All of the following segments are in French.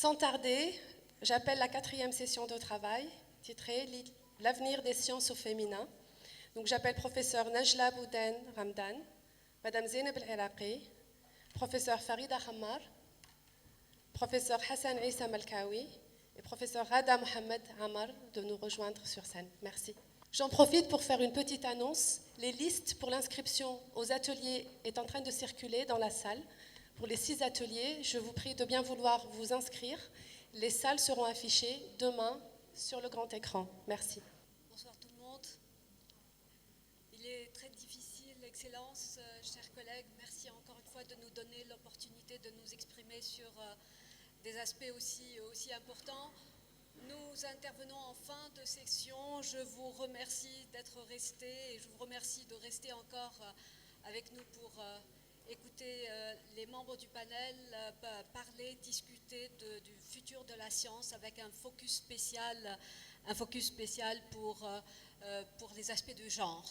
Sans tarder, j'appelle la 4e session de travail, titrée « L'avenir des sciences au féminin ». Donc j'appelle professeur Najla Bouden Ramdan, Madame Zeynep El-Iraqi, professeur Farida Hammar, professeur Hassan Issa Malkawi et professeur Rada Mohamed Ammar de nous rejoindre sur scène. Merci. J'en profite pour faire une petite annonce. Les listes pour l'inscription aux ateliers est en train de circuler dans la salle. Pour les 6 ateliers, je vous prie de bien vouloir vous inscrire. Les salles seront affichées demain sur le grand écran. Merci. Bonsoir tout le monde. Il est très difficile, Excellence, chers collègues, merci encore une fois de nous donner l'opportunité de nous exprimer sur des aspects aussi importants. Nous intervenons en fin de session. Je vous remercie d'être restés et je vous remercie de rester encore avec nous pour écouter les membres du panel parler, discuter du futur de la science avec un focus spécial pour les aspects de genre.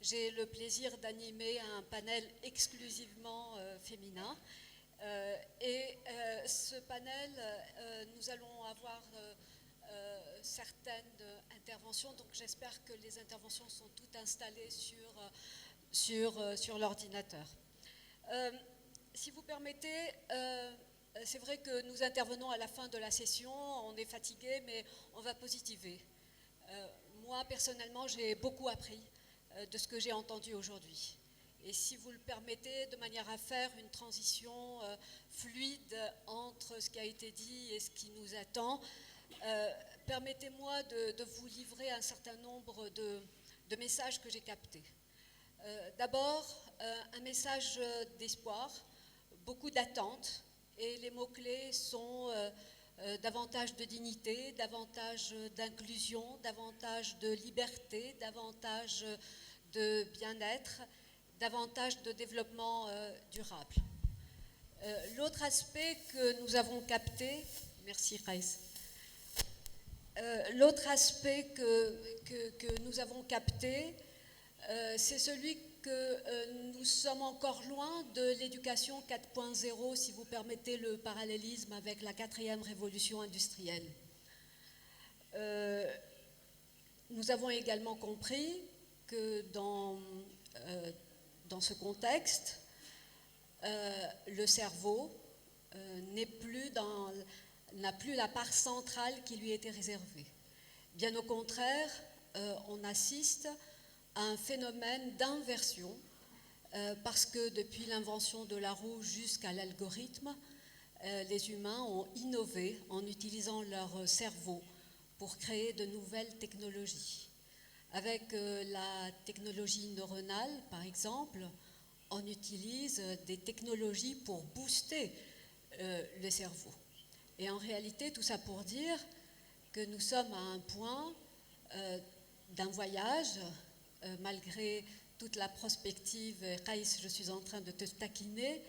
J'ai le plaisir d'animer un panel exclusivement féminin. Ce panel, nous allons avoir certaines interventions, donc j'espère que les interventions sont toutes installées sur l'ordinateur. Si vous permettez, c'est vrai que nous intervenons à la fin de la session, on est fatigué, mais on va positiver. Moi, personnellement, j'ai beaucoup appris de ce que j'ai entendu aujourd'hui. Et si vous le permettez, de manière à faire une transition fluide entre ce qui a été dit et ce qui nous attend, permettez-moi de vous livrer un certain nombre de messages que j'ai captés. D'abord, un message d'espoir, beaucoup d'attentes, et les mots-clés sont davantage de dignité, davantage d'inclusion, davantage de liberté, davantage de bien-être, davantage de développement durable. L'autre aspect que nous avons capté, merci Raïs, l'autre aspect que nous avons capté, c'est celui que nous sommes encore loin de l'éducation 4.0, si vous permettez le parallélisme avec la 4e révolution industrielle. Nous avons également compris que dans ce contexte, le cerveau n'a plus la part centrale qui lui était réservée. Bien au contraire, on assiste à un phénomène d'inversion parce que depuis l'invention de la roue jusqu'à l'algorithme, les humains ont innové en utilisant leur cerveau pour créer de nouvelles technologies. Avec la technologie neuronale, par exemple, on utilise des technologies pour booster le cerveau. Et en réalité, tout ça pour dire que nous sommes à un point d'un voyage, malgré toute la prospective, Raïs, je suis en train de te taquiner,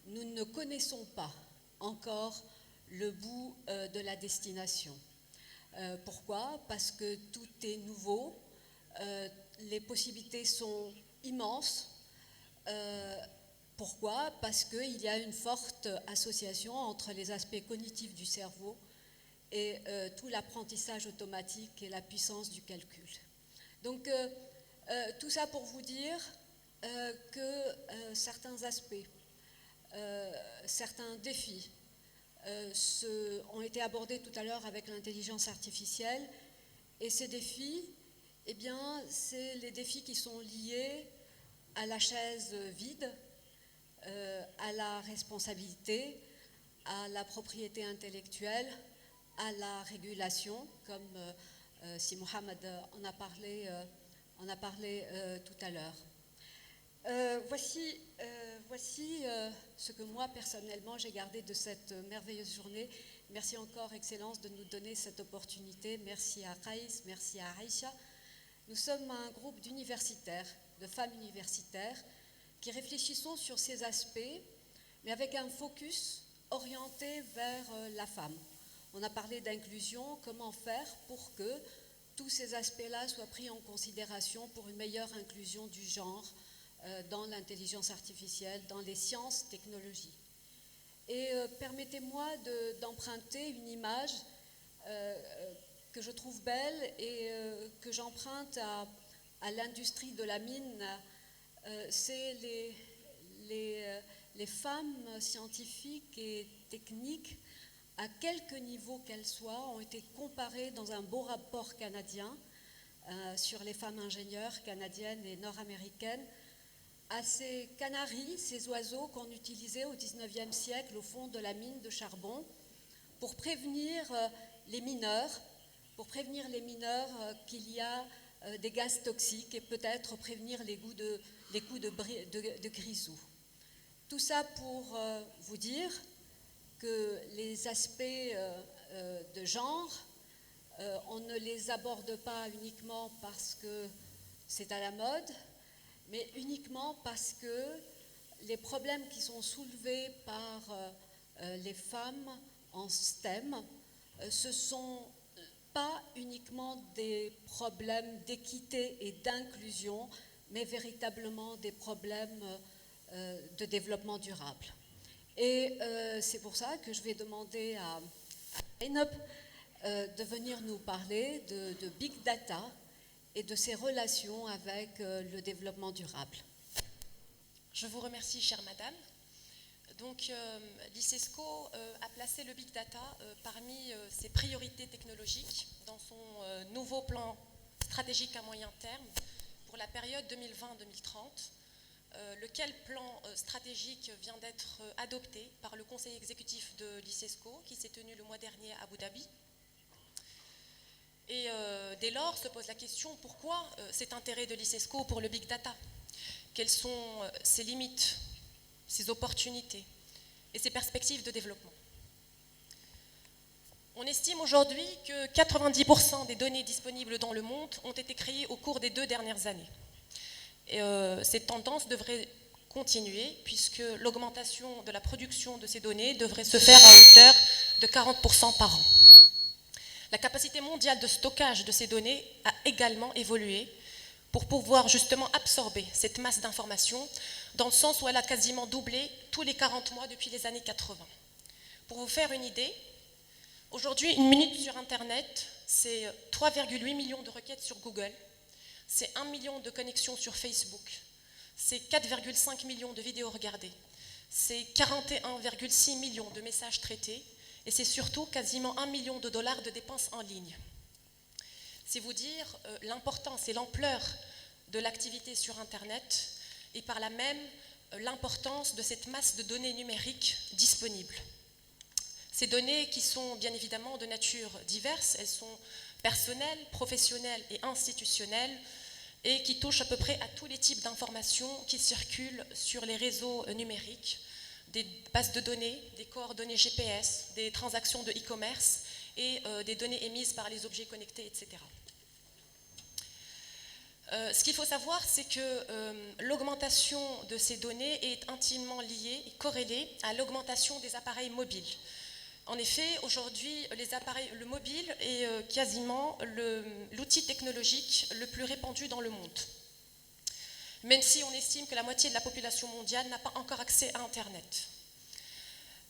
nous ne connaissons pas encore le bout de la destination. Pourquoi ? Parce que tout est nouveau, les possibilités sont immenses. Pourquoi ? Parce qu'il y a une forte association entre les aspects cognitifs du cerveau et tout l'apprentissage automatique et la puissance du calcul. Donc, tout ça pour vous dire que certains aspects, certains défis ont été abordés tout à l'heure avec l'intelligence artificielle. Et ces défis, eh bien, c'est les défis qui sont liés à la chaise vide, à la responsabilité, à la propriété intellectuelle, à la régulation, comme si Mohamed en a parlé tout à l'heure. Voici ce que moi, personnellement, j'ai gardé de cette merveilleuse journée. Merci encore, Excellence, de nous donner cette opportunité. Merci à Raïs, merci à Aïcha. Nous sommes un groupe d'universitaires, de femmes universitaires, qui réfléchissons sur ces aspects, mais avec un focus orienté vers la femme. On a parlé d'inclusion, comment faire pour que tous ces aspects-là soient pris en considération pour une meilleure inclusion du genre dans l'intelligence artificielle, dans les sciences, technologies. Et permettez-moi d'emprunter une image que je trouve belle et que j'emprunte à l'industrie de la mine. C'est les femmes scientifiques et techniques, à quelque niveau qu'elles soient, ont été comparées dans un beau rapport canadien sur les femmes ingénieures canadiennes et nord-américaines à ces canaris, ces oiseaux qu'on utilisait au XIXe siècle au fond de la mine de charbon pour prévenir les mineurs, qu'il y a des gaz toxiques et peut-être prévenir les coups de grisou. Tout ça pour vous dire que les aspects de genre, on ne les aborde pas uniquement parce que c'est à la mode, mais uniquement parce que les problèmes qui sont soulevés par les femmes en STEM, ce ne sont pas uniquement des problèmes d'équité et d'inclusion, mais véritablement des problèmes de développement durable. Et c'est pour ça que je vais demander à Zeynep de venir nous parler de Big Data et de ses relations avec le développement durable. Je vous remercie, chère madame. Donc, l'ICESCO a placé le Big Data parmi ses priorités technologiques dans son nouveau plan stratégique à moyen terme pour la période 2020-2030, lequel plan stratégique vient d'être adopté par le conseil exécutif de l'ICESCO qui s'est tenu le mois dernier à Abu Dhabi. Et dès lors se pose la question, pourquoi cet intérêt de l'ICESCO pour le Big Data? Quelles sont ses limites, ses opportunités et ses perspectives de développement? On estime aujourd'hui que 90% des données disponibles dans le monde ont été créées au cours des 2 dernières années. Et cette tendance devrait continuer puisque l'augmentation de la production de ces données devrait se faire à hauteur de 40% par an. La capacité mondiale de stockage de ces données a également évolué pour pouvoir justement absorber cette masse d'informations, dans le sens où elle a quasiment doublé tous les 40 mois depuis les années 80. Pour vous faire une idée, aujourd'hui, une minute sur Internet, c'est 3,8 millions de requêtes sur Google, c'est 1 million de connexions sur Facebook, c'est 4,5 millions de vidéos regardées, c'est 41,6 millions de messages traités, et c'est surtout quasiment 1 million de dollars de dépenses en ligne. C'est vous dire l'importance et l'ampleur de l'activité sur Internet et par là même l'importance de cette masse de données numériques disponibles. Ces données qui sont bien évidemment de nature diverse, elles sont personnelles, professionnelles et institutionnelles et qui touchent à peu près à tous les types d'informations qui circulent sur les réseaux numériques, des bases de données, des coordonnées GPS, des transactions de e-commerce et des données émises par les objets connectés, etc. Ce qu'il faut savoir, c'est que l'augmentation de ces données est intimement liée et corrélée à l'augmentation des appareils mobiles. En effet, aujourd'hui, le mobile est quasiment l'outil technologique le plus répandu dans le monde, même si on estime que la moitié de la population mondiale n'a pas encore accès à Internet.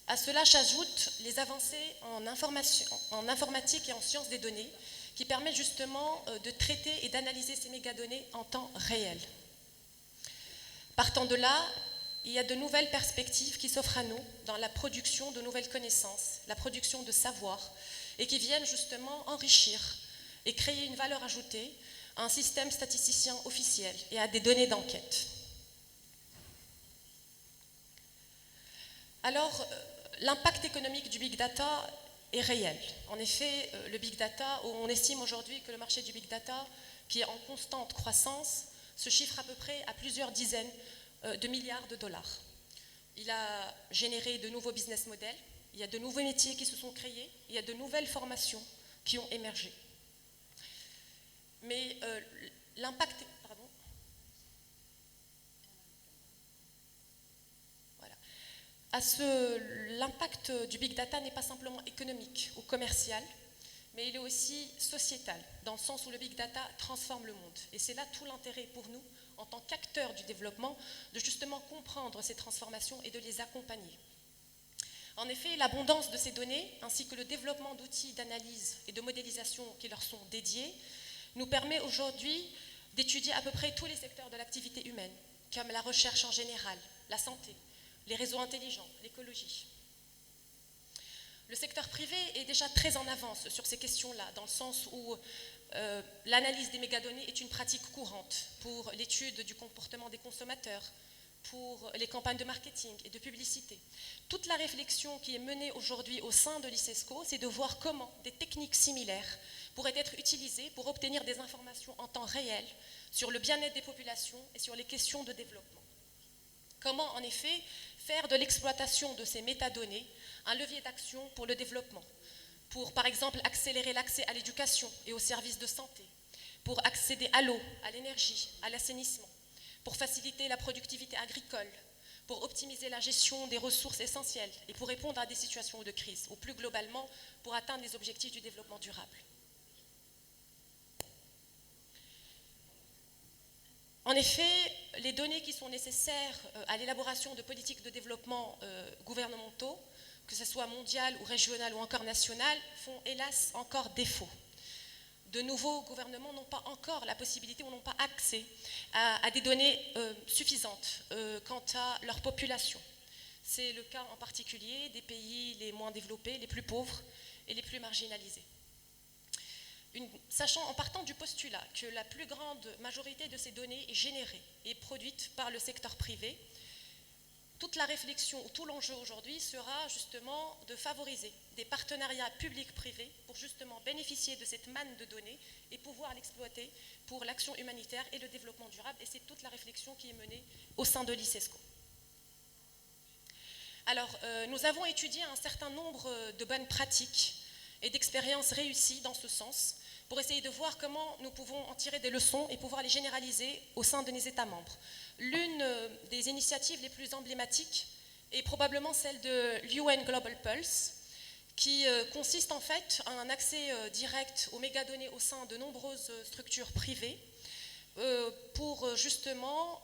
À cela s'ajoutent les avancées en informatique et en sciences des données qui permettent justement de traiter et d'analyser ces mégadonnées en temps réel. Partant de là, il y a de nouvelles perspectives qui s'offrent à nous dans la production de nouvelles connaissances, la production de savoir, et qui viennent justement enrichir et créer une valeur ajoutée à un système statisticien officiel et à des données d'enquête. Alors, l'impact économique du Big Data est réel. En effet, le Big Data, on estime aujourd'hui que le marché du Big Data, qui est en constante croissance, se chiffre à peu près à plusieurs dizaines de milliards de dollars. Il a généré de nouveaux business models, il y a de nouveaux métiers qui se sont créés, il y a de nouvelles formations qui ont émergé. Mais l'impact... L'impact du Big Data n'est pas simplement économique ou commercial, mais il est aussi sociétal, dans le sens où le Big Data transforme le monde. Et c'est là tout l'intérêt pour nous, en tant qu'acteurs du développement, de justement comprendre ces transformations et de les accompagner. En effet, l'abondance de ces données, ainsi que le développement d'outils d'analyse et de modélisation qui leur sont dédiés, nous permet aujourd'hui d'étudier à peu près tous les secteurs de l'activité humaine, comme la recherche en général, la santé, les réseaux intelligents, l'écologie. Le secteur privé est déjà très en avance sur ces questions-là, dans le sens où l'analyse des mégadonnées est une pratique courante pour l'étude du comportement des consommateurs, pour les campagnes de marketing et de publicité. Toute la réflexion qui est menée aujourd'hui au sein de l'ICESCO, c'est de voir comment des techniques similaires pourraient être utilisées pour obtenir des informations en temps réel sur le bien-être des populations et sur les questions de développement. Comment, en effet, faire de l'exploitation de ces métadonnées un levier d'action pour le développement, pour, par exemple, accélérer l'accès à l'éducation et aux services de santé, pour accéder à l'eau, à l'énergie, à l'assainissement, pour faciliter la productivité agricole, pour optimiser la gestion des ressources essentielles et pour répondre à des situations de crise, ou plus globalement, pour atteindre les objectifs du développement durable. En effet, les données qui sont nécessaires à l'élaboration de politiques de développement gouvernementaux, que ce soit mondial ou régional ou encore national, font hélas encore défaut. De nouveaux gouvernements n'ont pas encore la possibilité ou n'ont pas accès à des données suffisantes quant à leur population. C'est le cas en particulier des pays les moins développés, les plus pauvres et les plus marginalisés. Sachant en partant du postulat que la plus grande majorité de ces données est générée et produite par le secteur privé, toute la réflexion ou tout l'enjeu aujourd'hui sera justement de favoriser des partenariats publics-privés pour justement bénéficier de cette manne de données et pouvoir l'exploiter pour l'action humanitaire et le développement durable. Et c'est toute la réflexion qui est menée au sein de l'ICESCO. Alors, nous avons étudié un certain nombre de bonnes pratiques et d'expériences réussies dans ce sens pour essayer de voir comment nous pouvons en tirer des leçons et pouvoir les généraliser au sein de nos États membres. L'une des initiatives les plus emblématiques est probablement celle de l'UN Global Pulse, qui consiste en fait à un accès direct aux mégadonnées au sein de nombreuses structures privées pour justement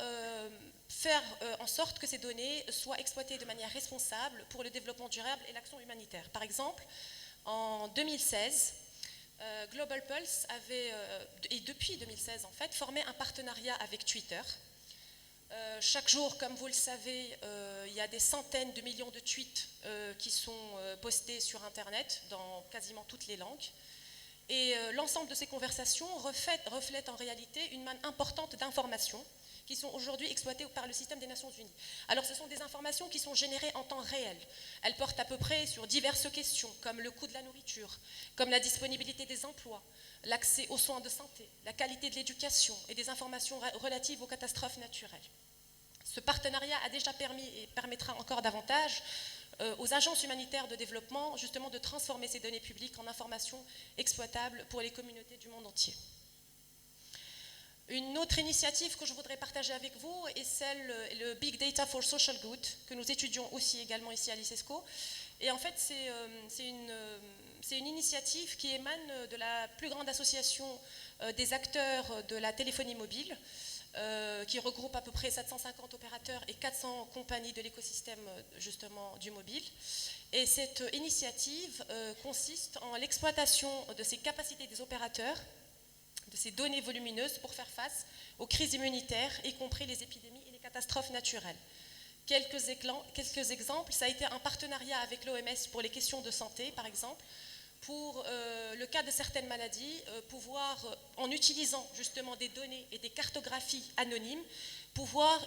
faire en sorte que ces données soient exploitées de manière responsable pour le développement durable et l'action humanitaire. Par exemple, en 2016, Global Pulse avait, et depuis 2016 en fait, formé un partenariat avec Twitter. Chaque jour, comme vous le savez, il y a des centaines de millions de tweets qui sont postés sur Internet dans quasiment toutes les langues. Et l'ensemble de ces conversations reflète en réalité une manne importante d'informations qui sont aujourd'hui exploitées par le système des Nations Unies. Alors ce sont des informations qui sont générées en temps réel. Elles portent à peu près sur diverses questions, comme le coût de la nourriture, comme la disponibilité des emplois, l'accès aux soins de santé, la qualité de l'éducation et des informations relatives aux catastrophes naturelles. Ce partenariat a déjà permis et permettra encore davantage aux agences humanitaires de développement justement de transformer ces données publiques en informations exploitables pour les communautés du monde entier. Une autre initiative que je voudrais partager avec vous est le Big Data for Social Good, que nous étudions aussi également ici à l'ICESCO. Et en fait, c'est une initiative qui émane de la plus grande association des acteurs de la téléphonie mobile, qui regroupe à peu près 750 opérateurs et 400 compagnies de l'écosystème justement du mobile. Et cette initiative consiste en l'exploitation de ces capacités des opérateurs, de ces données volumineuses pour faire face aux crises immunitaires, y compris les épidémies et les catastrophes naturelles. Quelques exemples, ça a été un partenariat avec l'OMS pour les questions de santé, par exemple, pour le cas de certaines maladies, pouvoir, en utilisant justement des données et des cartographies anonymes, pouvoir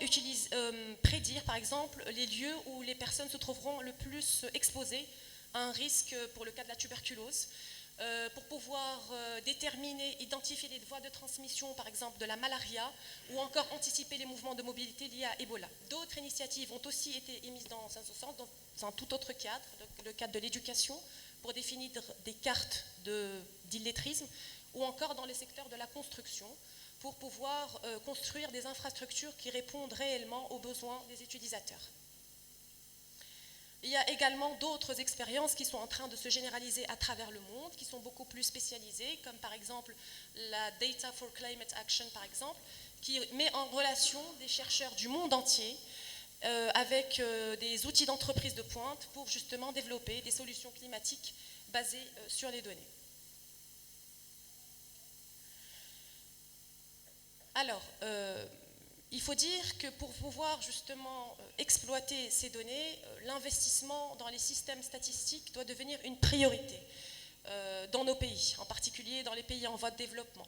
prédire, par exemple, les lieux où les personnes se trouveront le plus exposées à un risque pour le cas de la tuberculose, pour pouvoir déterminer, identifier les voies de transmission, par exemple, de la malaria, ou encore anticiper les mouvements de mobilité liés à Ebola. D'autres initiatives ont aussi été émises dans ce sens, dans un tout autre cadre, le cadre de l'éducation, pour définir des cartes d'illettrisme, ou encore dans le secteur de la construction, pour pouvoir construire des infrastructures qui répondent réellement aux besoins des utilisateurs. Il y a également d'autres expériences qui sont en train de se généraliser à travers le monde, qui sont beaucoup plus spécialisées, comme par exemple la Data for Climate Action, par exemple, qui met en relation des chercheurs du monde entier avec des outils d'entreprise de pointe pour justement développer des solutions climatiques basées sur les données. Alors, il faut dire que pour pouvoir justement exploiter ces données, l'investissement dans les systèmes statistiques doit devenir une priorité dans nos pays, en particulier dans les pays en voie de développement.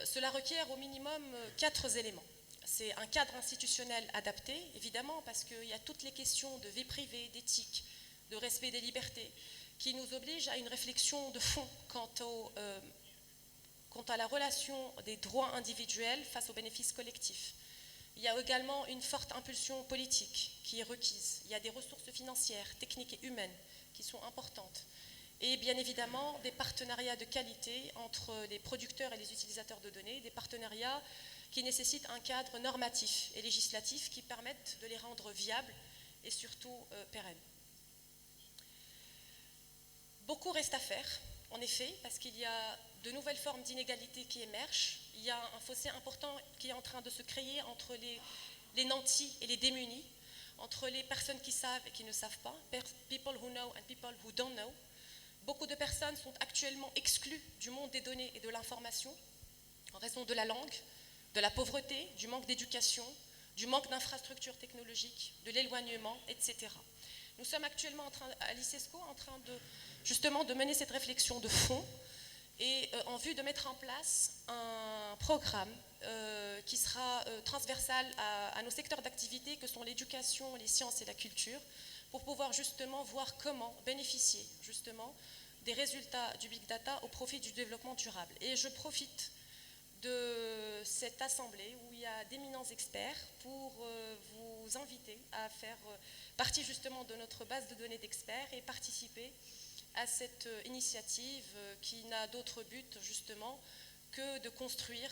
Cela requiert au minimum 4 éléments. C'est un cadre institutionnel adapté, évidemment, parce qu'il y a toutes les questions de vie privée, d'éthique, de respect des libertés, qui nous obligent à une réflexion de fond quant à la relation des droits individuels face aux bénéfices collectifs. Il y a également une forte impulsion politique qui est requise. Il y a des ressources financières, techniques et humaines qui sont importantes. Et bien évidemment, des partenariats de qualité entre les producteurs et les utilisateurs de données, des partenariats qui nécessitent un cadre normatif et législatif qui permettent de les rendre viables et surtout pérennes. Beaucoup reste à faire, en effet, parce qu'il y a de nouvelles formes d'inégalité qui émergent. Il y a un fossé important qui est en train de se créer entre les nantis et les démunis, entre les personnes qui savent et qui ne savent pas, people who know and people who don't know. Beaucoup de personnes sont actuellement exclues du monde des données et de l'information en raison de la langue, de la pauvreté, du manque d'éducation, du manque d'infrastructures technologiques, de l'éloignement, etc. Nous sommes actuellement à l'ICESCO en train justement de mener cette réflexion de fond et en vue de mettre en place un programme qui sera transversal à nos secteurs d'activité que sont l'éducation, les sciences et la culture, pour pouvoir justement voir comment bénéficier justement des résultats du Big Data au profit du développement durable. Et je profite de cette assemblée où il y a d'éminents experts pour vous inviter à faire partie justement de notre base de données d'experts et participer à cette initiative qui n'a d'autre but justement que de construire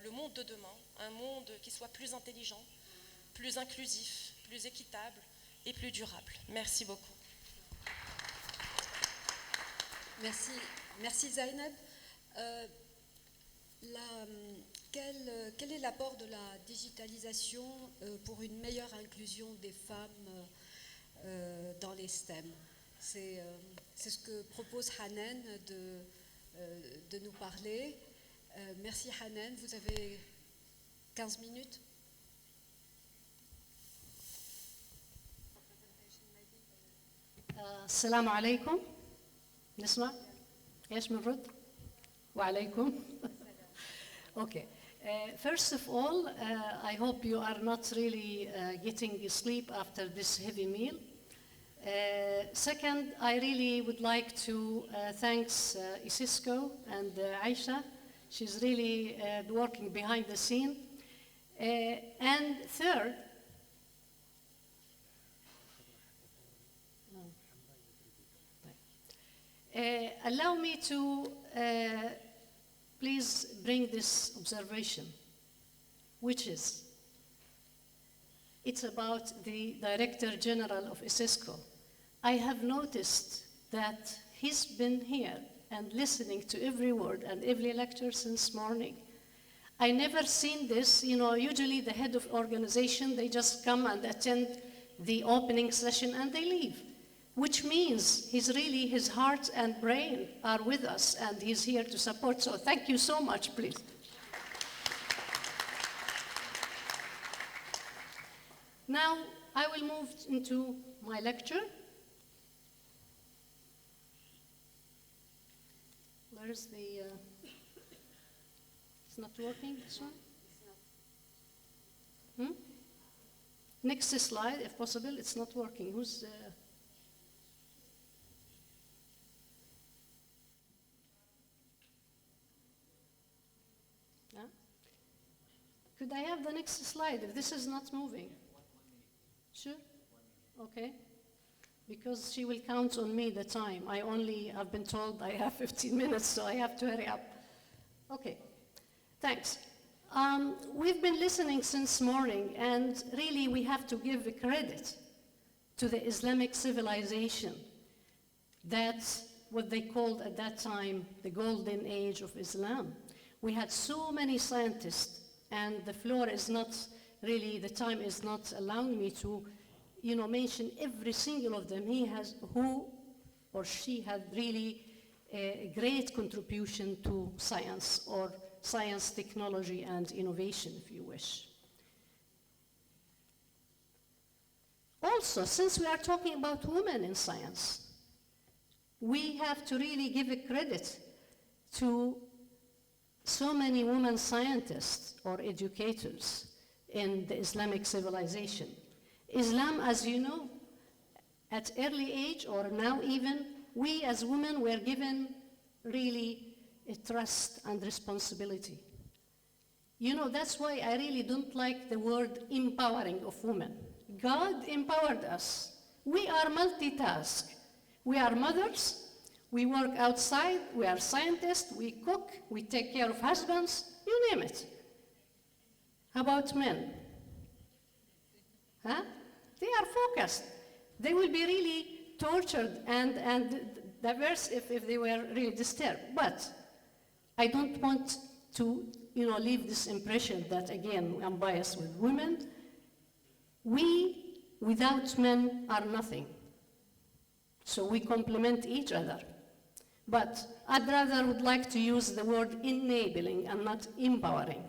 le monde de demain, un monde qui soit plus intelligent, plus inclusif, plus équitable et plus durable. Merci beaucoup. Merci Zainab. Quel est l'apport de la digitalisation pour une meilleure inclusion des femmes dans les STEM? C'est ce que propose Hanan de nous parler. Merci Hanan, vous avez 15 minutes. السلام عليكم. نسمع؟ ايش بنرد؟ وعليكم. Okay. First of all, I hope you are not really getting sleep after this heavy meal. Second, I really would like to thank ICESCO and Aisha. She's really working behind the scene. And third, allow me to please bring this observation, which is, it's about the Director General of ICESCO. I have noticed that he's been here and listening to every word and every lecture since morning. I never seen this, usually the head of organization, they just come and attend the opening session and they leave, which means his heart and brain are with us and he's here to support. So thank you so much, please. Now I will move into my lecture. Where's the, it's not working, this one? Next slide, if possible, it's not working. Who's, Could I have the next slide if this is not moving? Sure? Okay. Because she will count on me the time. I've been told I have 15 minutes, so I have to hurry up. Okay, thanks. We've been listening since morning, and really we have to give credit to the Islamic civilization. That's what they called at that time the golden age of Islam. We had so many scientists, and the floor is not really the time is not allowing me to, mention every single of them. Who or she had really a great contribution to science, or science, technology, and innovation, if you wish. Also, since we are talking about women in science, we have to really give a credit to so many women scientists or educators in the Islamic civilization. Islam, as you know, at early age or now even, we as women were given really a trust and responsibility. That's why I really don't like the word empowering of women. God empowered us. We are multitask. We are mothers, we work outside, we are scientists, we cook, we take care of husbands, you name it. How about men? Huh? They are focused. They will be really tortured and diverse if they were really disturbed. But I don't want to leave this impression that, again, I'm biased with women. We, without men, are nothing. So we complement each other. But I'd rather would like to use the word enabling and not empowering.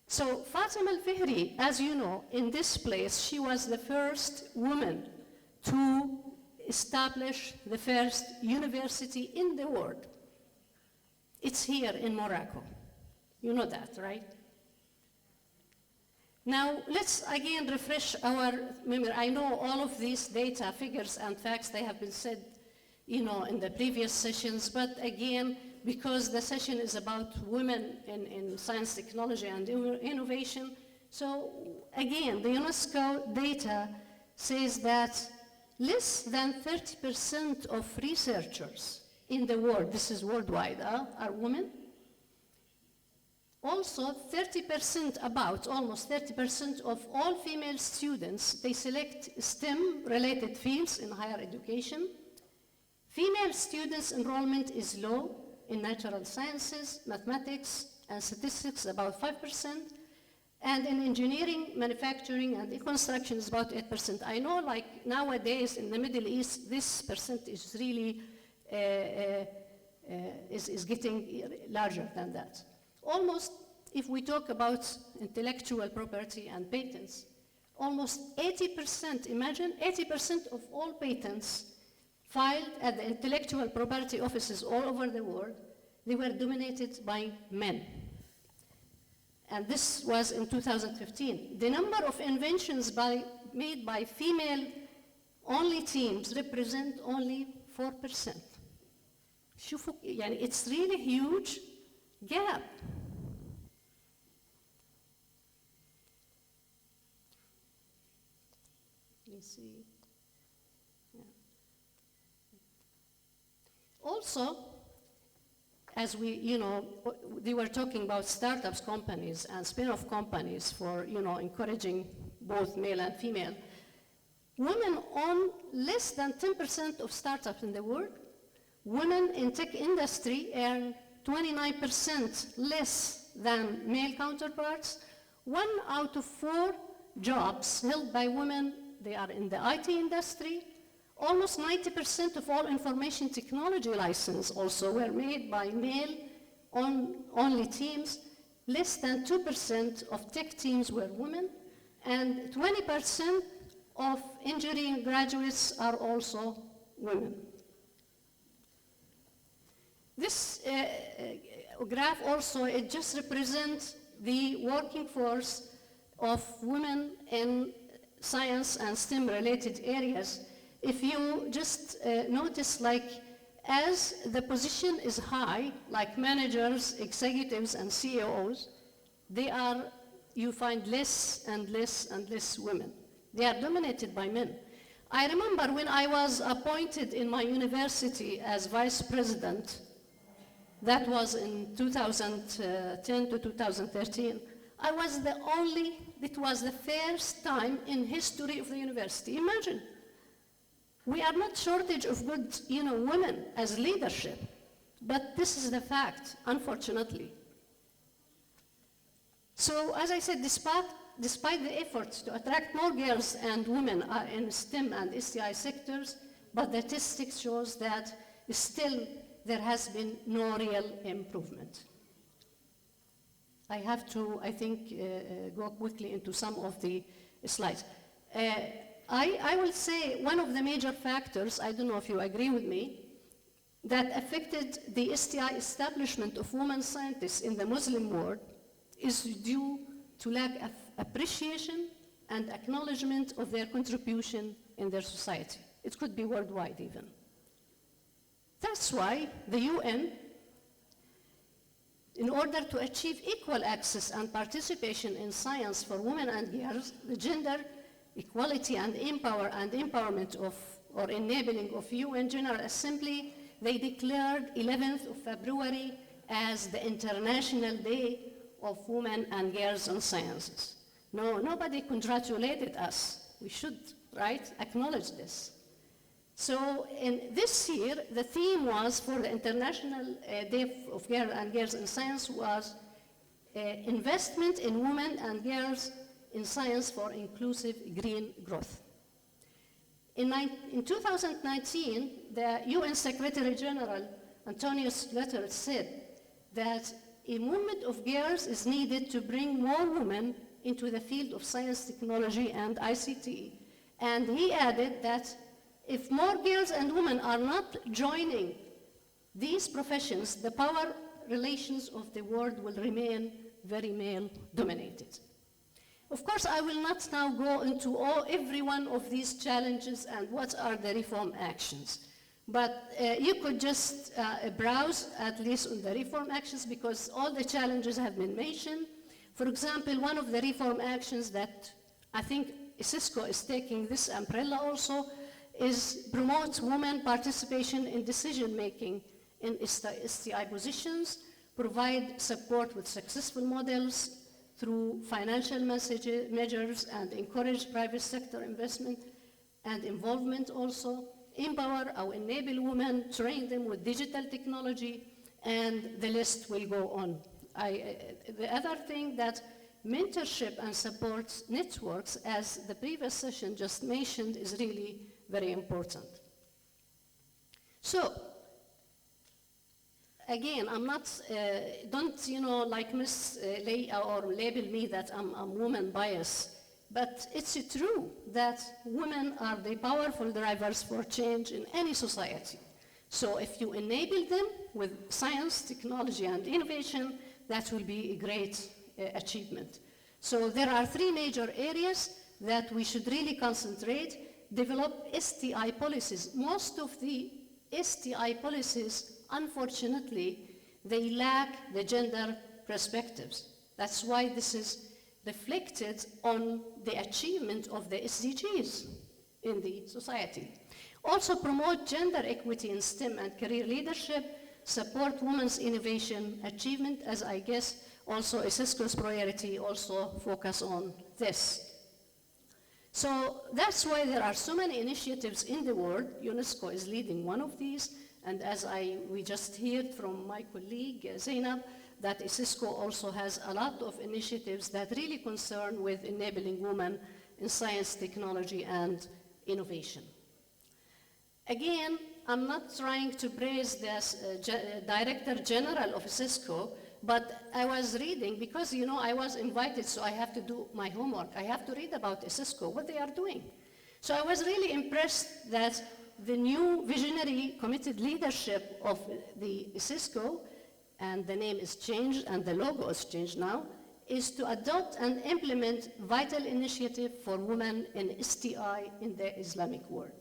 So Fatima Al-Fihri, as you know, in this place, she was the first woman to establish the first university in the world. It's here in Morocco. You know that, right? Now, let's again refresh our memory. I know all of these data, figures, and facts, they have been said, in the previous sessions, but again, because the session is about women in science, technology, and innovation, so again, the UNESCO data says that less than 30% of researchers in the world, this is worldwide, are women. Also, almost 30% of all female students, they select STEM-related fields in higher education. Female students' enrollment is low in natural sciences, mathematics, and statistics, about 5%, and in engineering, manufacturing, and construction is about 8%. I know, like nowadays in the Middle East, this percentage is really is getting larger than that. Almost, if we talk about intellectual property and patents, almost 80%, imagine 80% of all patents filed at the intellectual property offices all over the world, they were dominated by men. And this was in 2015. The number of inventions made by female-only teams represent only 4%. It's really a huge gap. Let me see. Also, as they were talking about startups companies and spin-off companies for, encouraging both male and female. Women own less than 10% of startups in the world. Women in tech industry earn 29% less than male counterparts. 1 out of 4 jobs held by women, they are in the IT industry. Almost 90% of all information technology licenses also were made by male-only teams. Less than 2% of tech teams were women, and 20% of engineering graduates are also women. This graph also, it just represents the working force of women in science and STEM-related areas. If you just notice, as the position is high, like managers, executives, and CEOs, you find less and less and less women. They are dominated by men. I remember when I was appointed in my university as vice president, that was in 2010 to 2013, it was the first time in history of the university. Imagine. We are not shortage of good, women as leadership, but this is the fact, unfortunately. So, as I said, despite the efforts to attract more girls and women in STEM and STI sectors, but the statistics shows that still there has been no real improvement. I have to, I think, go quickly into some of the slides. I will say one of the major factors, I don't know if you agree with me, that affected the STI establishment of women scientists in the Muslim world is due to lack of appreciation and acknowledgement of their contribution in their society. It could be worldwide even. That's why the UN, in order to achieve equal access and participation in science for women and girls, the gender equality and empowerment of, or enabling of UN General Assembly, they declared 11th of February as the International Day of Women and Girls in Sciences. No, nobody congratulated us. We should, right, acknowledge this. So in this year, the theme was for the International Day of Girls and Girls in Science was investment in women and girls in science for inclusive green growth. In 2019, the UN Secretary General Antonio Guterres said that a movement of girls is needed to bring more women into the field of science, technology, and ICT. And he added that if more girls and women are not joining these professions, the power relations of the world will remain very male-dominated. Of course, I will not now go into every one of these challenges and what are the reform actions. But you could just browse at least on the reform actions because all the challenges have been mentioned. For example, one of the reform actions that I think ISISCO is taking this umbrella also is promote women participation in decision-making in STI positions, provide support with successful models through financial measures and encourage private sector investment and involvement also, empower or enable women, train them with digital technology, and the list will go on. The other thing that mentorship and support networks, as the previous session just mentioned, is really very important. So, again, I'm not, don't, like mislay or label me that I'm woman biased, but it's true that women are the powerful drivers for change in any society. So if you enable them with science, technology, and innovation, that will be a great achievement. So there are three major areas that we should really concentrate. Develop STI policies. Most of the STI policies, unfortunately, they lack the gender perspectives. That's why this is reflected on the achievement of the SDGs in the society. Also promote gender equity in STEM and career leadership, support women's innovation achievement, as I guess also ISISCO's priority also focus on this. So that's why there are so many initiatives in the world. UNESCO is leading one of these, and as we just heard from my colleague Zainab, that ISISCO also has a lot of initiatives that really concern with enabling women in science, technology, and innovation. Again, I'm not trying to praise this Director General of ISISCO, but I was reading, because I was invited, so I have to do my homework. I have to read about ISISCO, what they are doing. So I was really impressed that the new visionary committed leadership of the ISISCO, and the name is changed and the logo is changed now, is to adopt and implement vital initiative for women in STI in the Islamic world.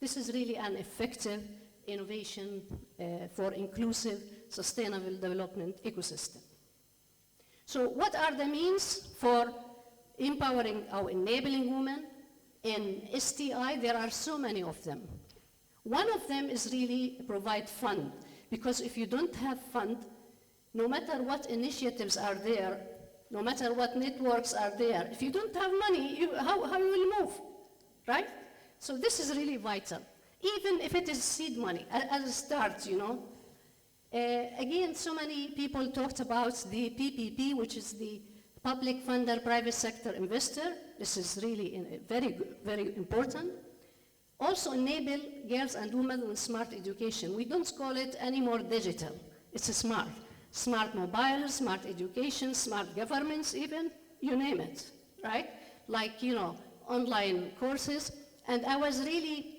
This is really an effective innovation for inclusive, sustainable development ecosystem. So what are the means for empowering or enabling women in STI? There are so many of them. One of them is really provide fund, because if you don't have fund, no matter what initiatives are there, no matter what networks are there, if you don't have money, how you will move, right? So this is really vital, even if it is seed money, as a start, Again, so many people talked about the PPP, which is the public funder, private sector investor. This is really very important. Also enable girls and women with smart education. We don't call it anymore digital. It's smart. Smart mobile, smart education, smart governments even, you name it, right? Like, online courses. And I was really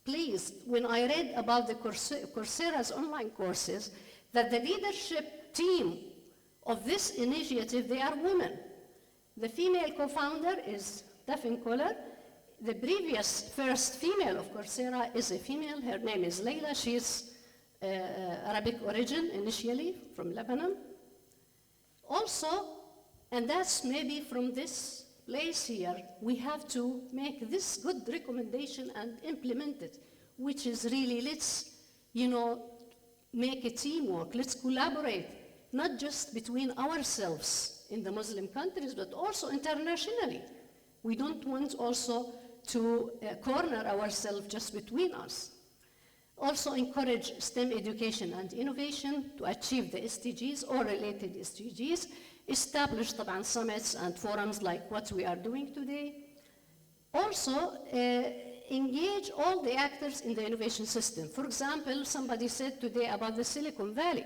pleased when I read about the Coursera's online courses that the leadership team of this initiative, they are women. The female co-founder is Daphne Koller. The previous first female of Coursera is a female. Her name is Leila. She's Arabic origin initially from Lebanon. Also, and that's maybe from this place here, we have to make this good recommendation and implement it, which is really, let's, make a teamwork. Let's collaborate, not just between ourselves in the Muslim countries, but also internationally. We don't want also to corner ourselves just between us. Also encourage STEM education and innovation to achieve the SDGs or related SDGs. Establish summits and forums like what we are doing today. Also, engage all the actors in the innovation system. For example, somebody said today about the Silicon Valley.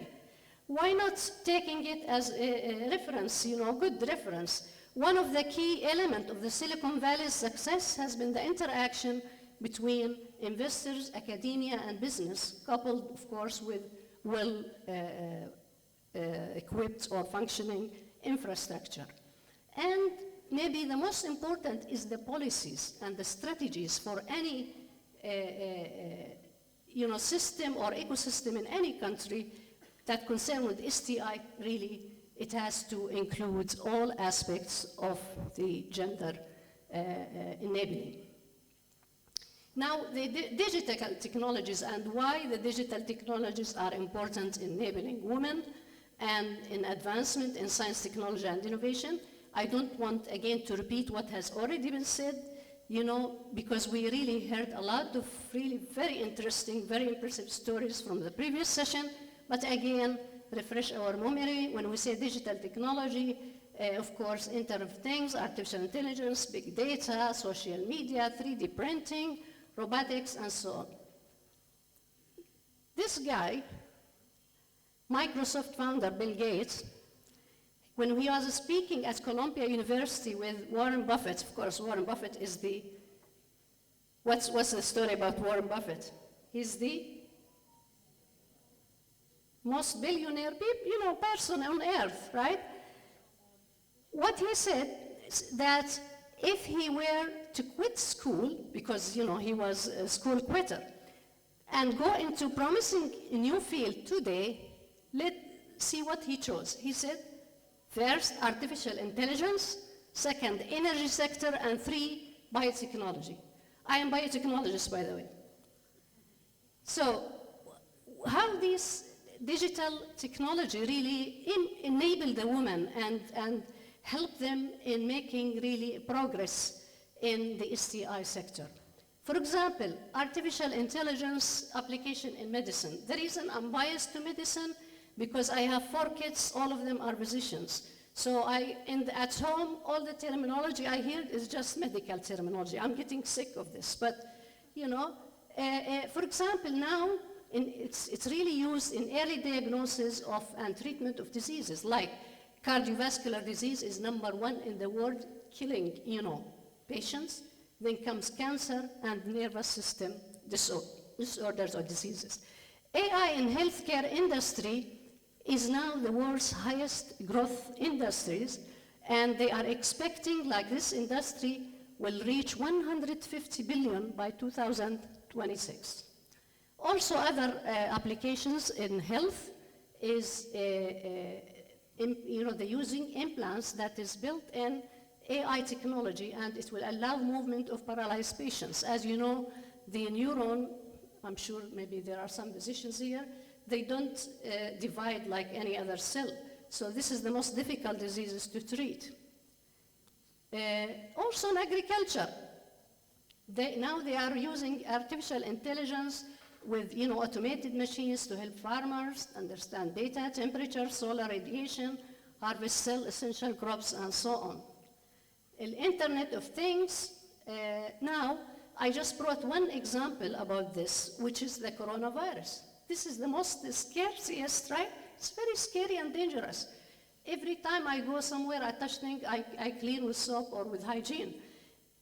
Why not taking it as a reference, good reference? One of the key elements of the Silicon Valley's success has been the interaction between investors, academia, and business, coupled, of course, with well-equipped or functioning infrastructure. And maybe the most important is the policies and the strategies for any system or ecosystem in any country that concern with STI. Really, it has to include all aspects of the gender enabling. Now, the digital technologies and why the digital technologies are important in enabling women and in advancement in science, technology, and innovation. I don't want, again, to repeat what has already been said, because we really heard a lot of really very interesting, very impressive stories from the previous session. But again, refresh our memory. When we say digital technology, of course, Internet of Things, artificial intelligence, big data, social media, 3D printing, robotics, and so on. This guy, Microsoft founder Bill Gates, when he was speaking at Columbia University with Warren Buffett, of course, Warren Buffett is the, what's the story about Warren Buffett? He's the most billionaire person on earth, right? What he said is that if he were to quit school, because he was a school quitter, and go into promising a new field today, let's see what he chose. He said, first, artificial intelligence, second, energy sector, and 3, biotechnology. I am biotechnologist, by the way. So, how this digital technology really enable the women and help them in making really progress in the STI sector. For example, artificial intelligence application in medicine. The reason I'm biased to medicine, because I have 4 kids, all of them are physicians. So at home, all the terminology I hear is just medical terminology. I'm getting sick of this. But, for example, now, it's really used in early diagnosis of and treatment of diseases, like cardiovascular disease is #1 in the world, killing, patients. Then comes cancer and nervous system disorders or diseases. AI in healthcare industry is now the world's highest growth industries, and they are expecting, like this industry, will reach 150 billion by 2026. Also, other applications in health is, they're using implants that is built in AI technology, and it will allow movement of paralyzed patients. As you know, the neuron, I'm sure maybe there are some physicians here, they don't divide like any other cell. So this is the most difficult diseases to treat. Also in agriculture, now they are using artificial intelligence with automated machines to help farmers understand data, temperature, solar radiation, harvest, sell essential crops, and so on. The Internet of Things, now, I just brought one example about this, which is the coronavirus. This is the most scariest, right? It's very scary and dangerous. Every time I go somewhere, I touch things, I clean with soap or with hygiene.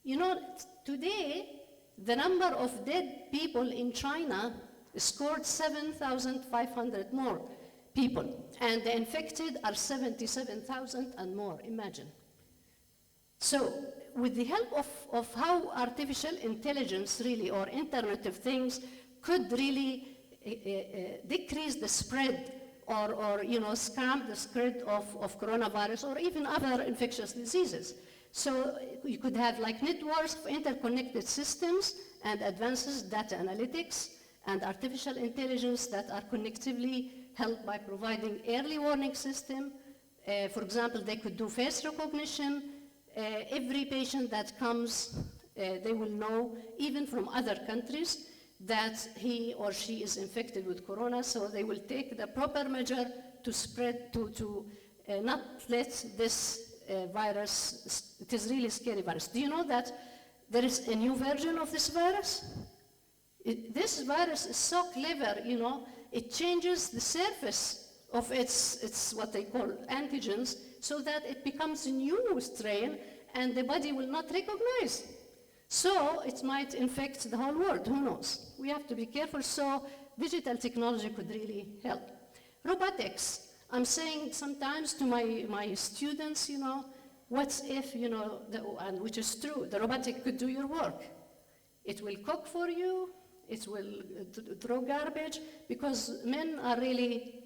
You know, today, the number of dead people in China scored 7,500 more people, and the infected are 77,000 and more, imagine. So, with the help of how artificial intelligence really, or Internet of Things, could really decrease the spread or scramble the spread of coronavirus or even other infectious diseases. So you could have like networks of interconnected systems and advances data analytics and artificial intelligence that are connectively helped by providing early warning system. For example, they could do face recognition. Every patient that comes, they will know, even from other countries, that he or she is infected with corona, so they will take the proper measure to spread, to not let this virus, it is really scary virus. Do you know that there is a new version of this virus? This virus is so clever, it changes the surface of its what they call antigens, so that it becomes a new strain and the body will not recognize. So it might infect the whole world, who knows? We have to be careful, so digital technology could really help. Robotics, I'm saying sometimes to my students, what if, and which is true, the robotic could do your work. It will cook for you, it will throw garbage, because men are really,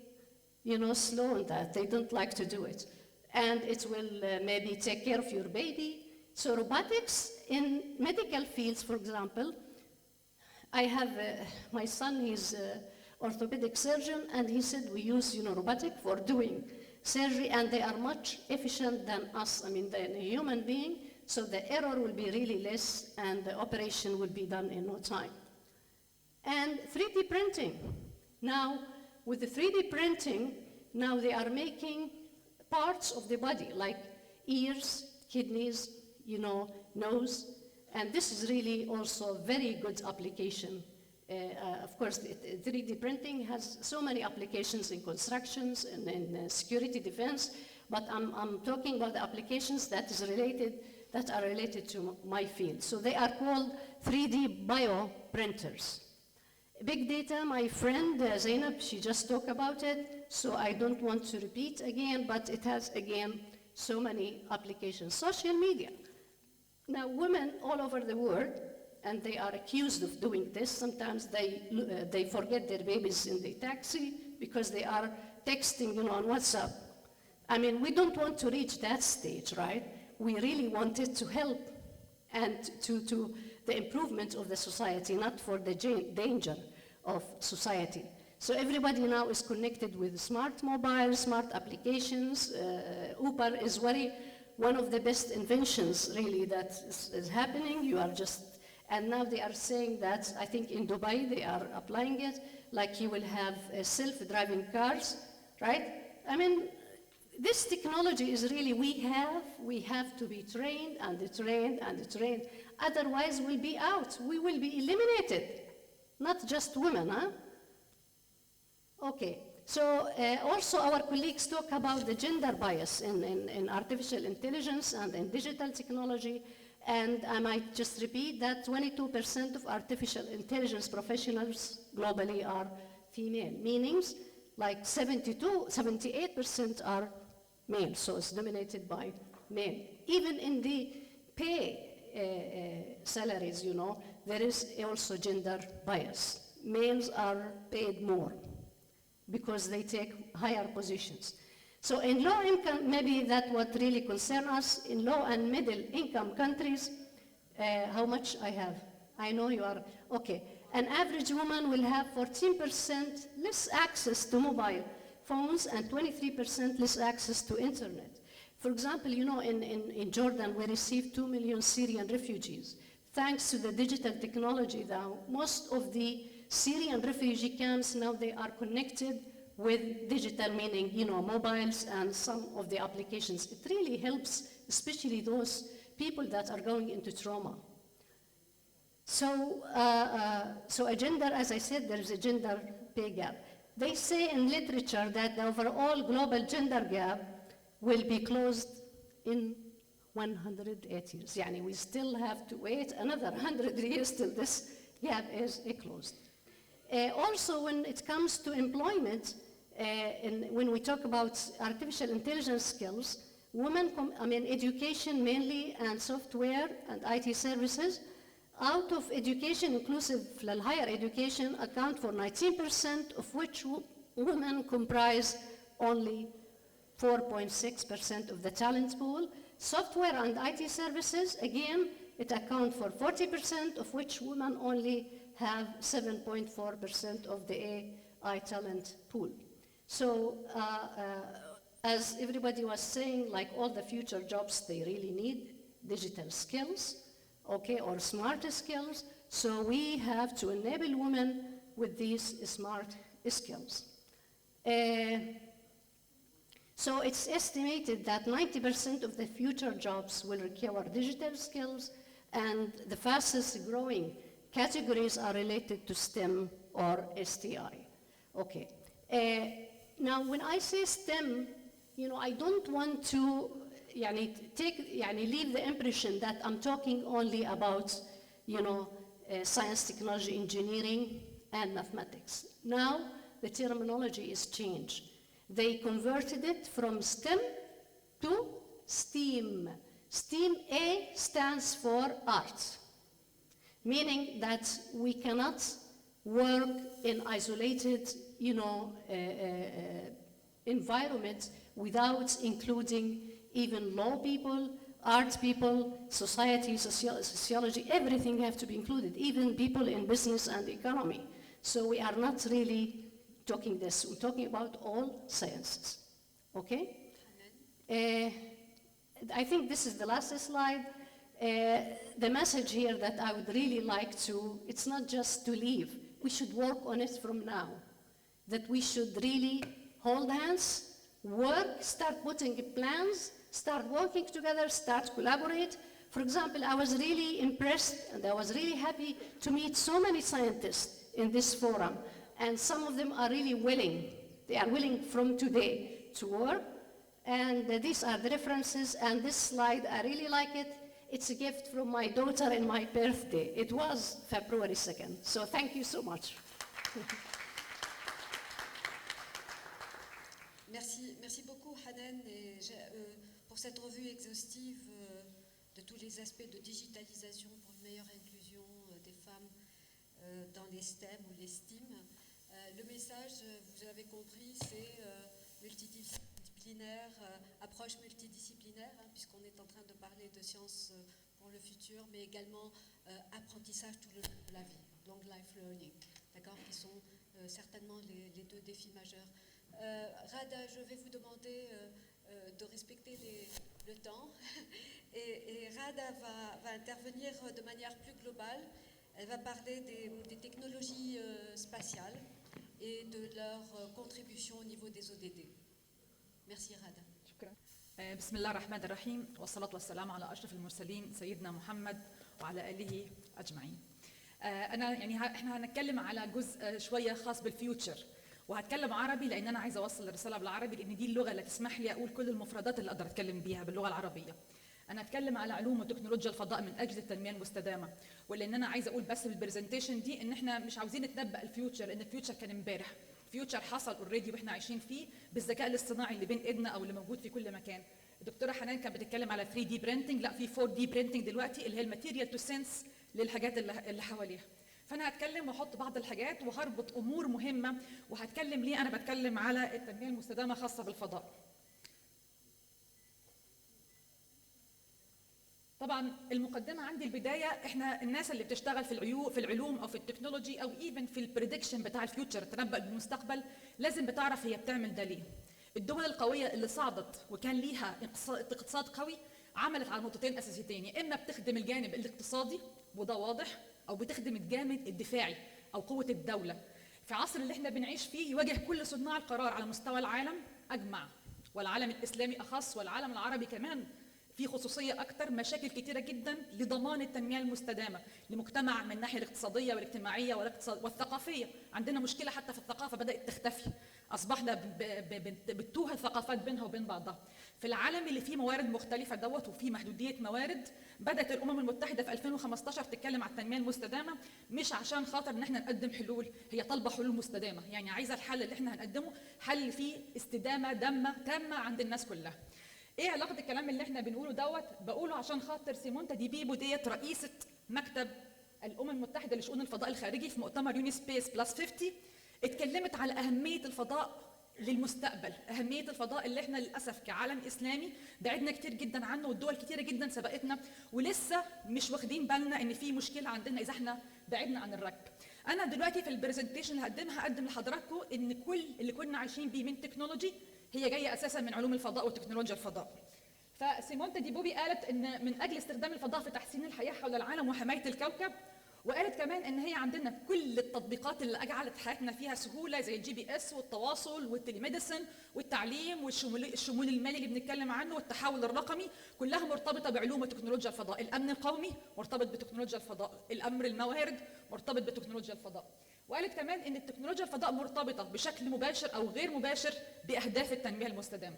slow on that. They don't like to do it. And it will maybe take care of your baby. So robotics in medical fields, for example, I have my son, he's an orthopedic surgeon, and he said we use robotic for doing surgery, and they are much efficient than us, than a human being, so the error will be really less and the operation will be done in no time. And 3D printing. Now, with the 3D printing, now they are making parts of the body, like ears, kidneys, nose, and this is really also very good application. Of course, 3D printing has so many applications in constructions and in security defense, but I'm talking about the applications that are related to my field. So they are called 3D bioprinters. Big data, my friend Zainab, she just talked about it, so I don't want to repeat again, but it has, again, so many applications. Social media. Now, women all over the world, and they are accused of doing this. Sometimes they forget their babies in the taxi because they are texting, on WhatsApp. We don't want to reach that stage, right? We really wanted to help and to the improvement of the society, not for the danger of society. So everybody now is connected with smart mobiles, smart applications. Uber is one of the best inventions, really, that is happening. And now they are saying that, I think in Dubai they are applying it, like you will have self-driving cars, right? This technology is really, we have to be trained and trained and trained. Otherwise we'll be out. We will be eliminated. Not just women, huh? Okay. So also our colleagues talk about the gender bias in artificial intelligence and in digital technology. And I might just repeat that 22% of artificial intelligence professionals globally are female, meaning like 78% are male, so it's dominated by men. Even in the pay salaries, there is also gender bias. Males are paid more because they take higher positions. So in low income, maybe that's what really concerns us, in low and middle income countries, how much I have? I know you are, okay. An average woman will have 14% less access to mobile phones and 23% less access to internet. For example, in Jordan, we received 2 million Syrian refugees. Thanks to the digital technology now, most of the Syrian refugee camps now they are connected with digital, meaning, mobiles and some of the applications. It really helps, especially those people that are going into trauma. So, so a gender, as I said, there is a gender pay gap. They say in literature that the overall global gender gap will be closed in 108 years. Yani we still have to wait another 100 years till this gap is closed. Also, when it comes to employment, when we talk about artificial intelligence skills, women, education mainly, and software and IT services, out of education, inclusive higher education, account for 19%, of which women comprise only 4.6% of the talent pool. Software and IT services, again, it accounts for 40%, of which women only have 7.4% of the AI talent pool. So, as everybody was saying, like all the future jobs, they really need digital skills, okay, or smarter skills. So we have to enable women with these smart skills. So it's estimated that 90% of the future jobs will require digital skills, and the fastest growing categories are related to STEM or STI. Okay. Now, when I say STEM, I don't want to leave the impression that I'm talking only about, science, technology, engineering, and mathematics. Now, the terminology is changed. They converted it from STEM to STEAM. STEAM A stands for arts, meaning that we cannot work in isolated, environments without including even law people, art people, society, sociology, everything have to be included, even people in business and economy. So we are not really talking this, we're talking about all sciences, okay? I think this is the last slide. The message here that I would really like to, it's not just to leave, we should work on it from now, that we should really hold hands, work, start putting plans, start working together, start collaborate. For example, I was really impressed and I was really happy to meet so many scientists in this forum, and some of them are really willing. They are willing from today to work, and these are the references, and this slide, I really like it. It's a gift from my daughter in my birthday. It was February 2nd, so thank you so much. Merci beaucoup, Hanan, pour cette revue exhaustive de tous les aspects de digitalisation pour une meilleure inclusion des femmes dans les STEM ou les STEAM. Le message, vous l'avez compris, c'est multidisciplinaire, approche multidisciplinaire, puisqu'on est en train de parler de sciences pour le futur, mais également apprentissage tout le long de la vie, long life learning, d'accord, qui sont certainement les deux défis majeurs. Rada, je vais vous demander de respecter le temps et Rada va intervenir de manière plus globale. Elle va parler des technologies spatiales et de leur contribution au niveau des ODD. Merci Rada. شكرا. بسم الله الرحمن الرحيم والصلاة والسلام على أشرف المرسلين سيدنا محمد وعلى آله أجمعين. احنا هنتكلم على جزء شوية خاص بالفيوتشر، وهتكلم عربي لان انا عايزه اوصل الرساله بالعربي، لان دي اللغه اللي تسمح لي اقول كل المفردات اللي اقدر اتكلم بيها باللغه العربيه. انا هتكلم على علوم وتكنولوجيا الفضاء من اجل التنميه المستدامه، ولان انا عايزه اقول بس في البرزنتيشن دي ان احنا مش عاوزين نتنبأ الفيوتشر، لان الفيوتشر كان امبارح، الفيوتشر حصل اوريدي واحنا عايشين فيه بالذكاء الاصطناعي اللي بين ايدنا او اللي موجود في كل مكان. الدكتوره حنان كانت بتتكلم على 3 دي برينتنج، لا في 4 دي برينتنج دلوقتي اللي هي الماتيريال تو سنس للحاجات اللي حواليها. فانا هتكلم واحط بعض الحاجات وهربط امور مهمه، وهتكلم ليه انا بتكلم على التنميه المستدامه خاصه بالفضاء. طبعا المقدمه عندي البدايه، احنا الناس اللي بتشتغل في العلوم او في التكنولوجي او ايفن في البريدكشن بتاع الفيوتشر، التنبؤ بالمستقبل، لازم بتعرف هي بتعمل ده ليه. الدول القويه اللي صعدت وكان ليها اقتصاد قوي عملت على نقطتين اساسيتين، يا اما بتخدم الجانب الاقتصادي وده واضح، او بتخدم الجانب الدفاعي او قوه الدوله. في عصر اللي احنا بنعيش فيه يواجه كل صناع القرار على مستوى العالم اجمع، والعالم الاسلامي اخص، والعالم العربي كمان في خصوصيه اكثر، مشاكل كثيره جدا لضمان التنميه المستدامه لمجتمع من الناحيه الاقتصاديه والاجتماعيه والثقافيه. عندنا مشكله حتى في الثقافه بدات تختفي، اصبحنا بتوه الثقافات بينها وبين بعضها. في العالم اللي فيه موارد مختلفه دوت وفيه محدوديه موارد، بدات الامم المتحده في 2015 تتكلم عن التنميه المستدامه، مش عشان خاطر ان احنا نقدم حلول، هي طالبه حلول مستدامه، يعني عايزه الحل اللي احنا هنقدمه حل فيه استدامه تامه عند الناس كلها. ايه علاقه الكلام اللي احنا بنقوله دوت؟ بقوله عشان خاطر سيمونتا دي بيبو ديت رئيسه مكتب الامم المتحده لشؤون الفضاء الخارجي في مؤتمر يوني سبيس بلس 50 اتكلمت على اهميه الفضاء للمستقبل، اهميه الفضاء اللي احنا للاسف كعالم اسلامي بعدنا كتير جدا عنه، والدول كتيره جدا سبقتنا ولسه مش واخدين بالنا ان في مشكله عندنا اذا احنا بعدنا عن الركب. انا دلوقتي في البرزنتيشن اللي هقدم لحضراتكم ان كل اللي كنا عايشين بيه من تكنولوجي هي جايه اساسا من علوم الفضاء وتكنولوجيا الفضاء. فسيمونتا دي بوبي قالت ان من اجل استخدام الفضاء في تحسين الحياه حول العالم وحمايه الكوكب، وقالت كمان ان هي عندنا كل التطبيقات اللي اجعلت حياتنا فيها سهوله زي الجي بي اس والتواصل والتليميديسن والتعليم والشمول المالي اللي بنتكلم عنه والتحول الرقمي، كلها مرتبطه بعلوم وتكنولوجيا الفضاء. الامن القومي مرتبط بتكنولوجيا الفضاء، الامر الموارد مرتبط بتكنولوجيا الفضاء. وقالت كمان ان التكنولوجيا الفضاء مرتبطه بشكل مباشر او غير مباشر باهداف التنميه المستدامه.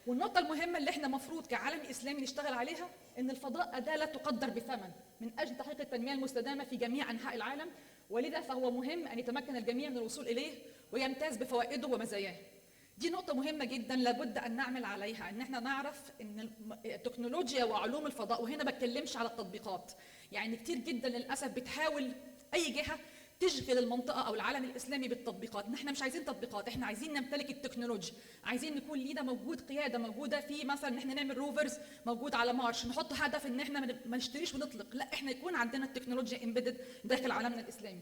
والنقطة المهمة اللي احنا مفروض كعالم اسلامي نشتغل عليها ان الفضاء أداة لا تقدر بثمن من اجل تحقيق التنمية المستدامة في جميع انحاء العالم، ولذا فهو مهم ان يتمكن الجميع من الوصول اليه ويمتاز بفوائده ومزاياه. دي نقطة مهمة جدا لابد ان نعمل عليها، ان احنا نعرف ان التكنولوجيا وعلوم الفضاء، وهنا بتكلمش على التطبيقات، يعني كتير جدا للاسف بتحاول اي جهة تشغل المنطقة أو العالم الإسلامي بالتطبيقات. نحن مش عايزين تطبيقات، احنا عايزين نمتلك التكنولوجيا، عايزين نكون لينا موجود قيادة موجودة في مثلا ان احنا نعمل روفرز موجود على مارش، نحط هدف ان احنا ما نشتريش ونطلق، لا احنا يكون عندنا التكنولوجيا امبيدد داخل عالمنا الإسلامي.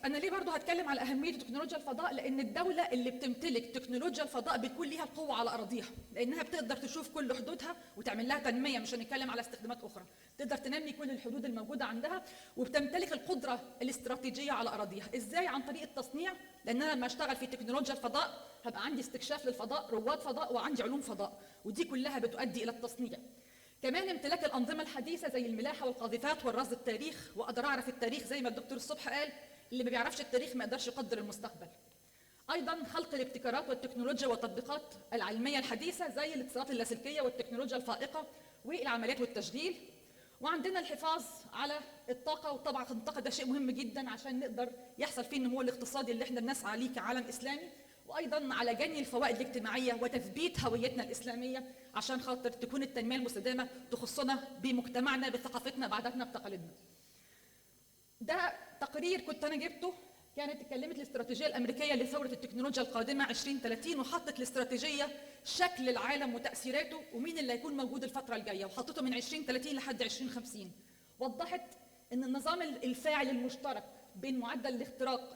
أنا ليه برضو هتكلم على أهمية تكنولوجيا الفضاء؟ لأن الدولة اللي بتمتلك تكنولوجيا الفضاء بتكون ليها القوة على أراضيها، لأنها بتقدر تشوف كل حدودها وتعمل لها تنمية، مش هنتكلم على استخدامات أخرى، تقدر تنمي كل الحدود الموجودة عندها، وبتمتلك القدرة الاستراتيجية على أراضيها. إزاي؟ عن طريق التصنيع، لأن أنا لما أشتغل في تكنولوجيا الفضاء هبقى عندي استكشاف للفضاء، رواد فضاء، وعندي علوم فضاء، ودي كلها بتؤدي إلى التصنيع. كمان امتلاك الأنظمة الحديثة زي الملاحة والقاذفات والرصد التاريخ، وأقدر أعرف التاريخ زي ما الدكتور الصبح قال، اللي ما بيعرفش التاريخ ما يقدرش يقدر المستقبل. ايضا خلق الابتكارات والتكنولوجيا والتطبيقات العلميه الحديثه زي الاتصالات اللاسلكيه والتكنولوجيا الفائقه والعمليات والتشغيل. وعندنا الحفاظ على الطاقه، وطبعا الطاقه ده شيء مهم جدا عشان نقدر يحصل فيه النمو الاقتصادي اللي احنا بنسعى ليه كعالم اسلامي، وايضا على جني الفوائد الاجتماعيه وتثبيت هويتنا الاسلاميه عشان خاطر تكون التنميه المستدامه تخصنا بمجتمعنا بثقافتنا بعاداتنا بتقاليدنا. ده تقرير كنت انا جبته، كانت اتكلمت الاستراتيجيه الامريكيه لثوره التكنولوجيا القادمه 2030، وحطت الاستراتيجيه شكل العالم وتاثيراته ومين اللي هيكون موجود الفتره الجايه، وحطته من 2030 لحد 2050. وضحت ان النظام الفاعل المشترك بين معدل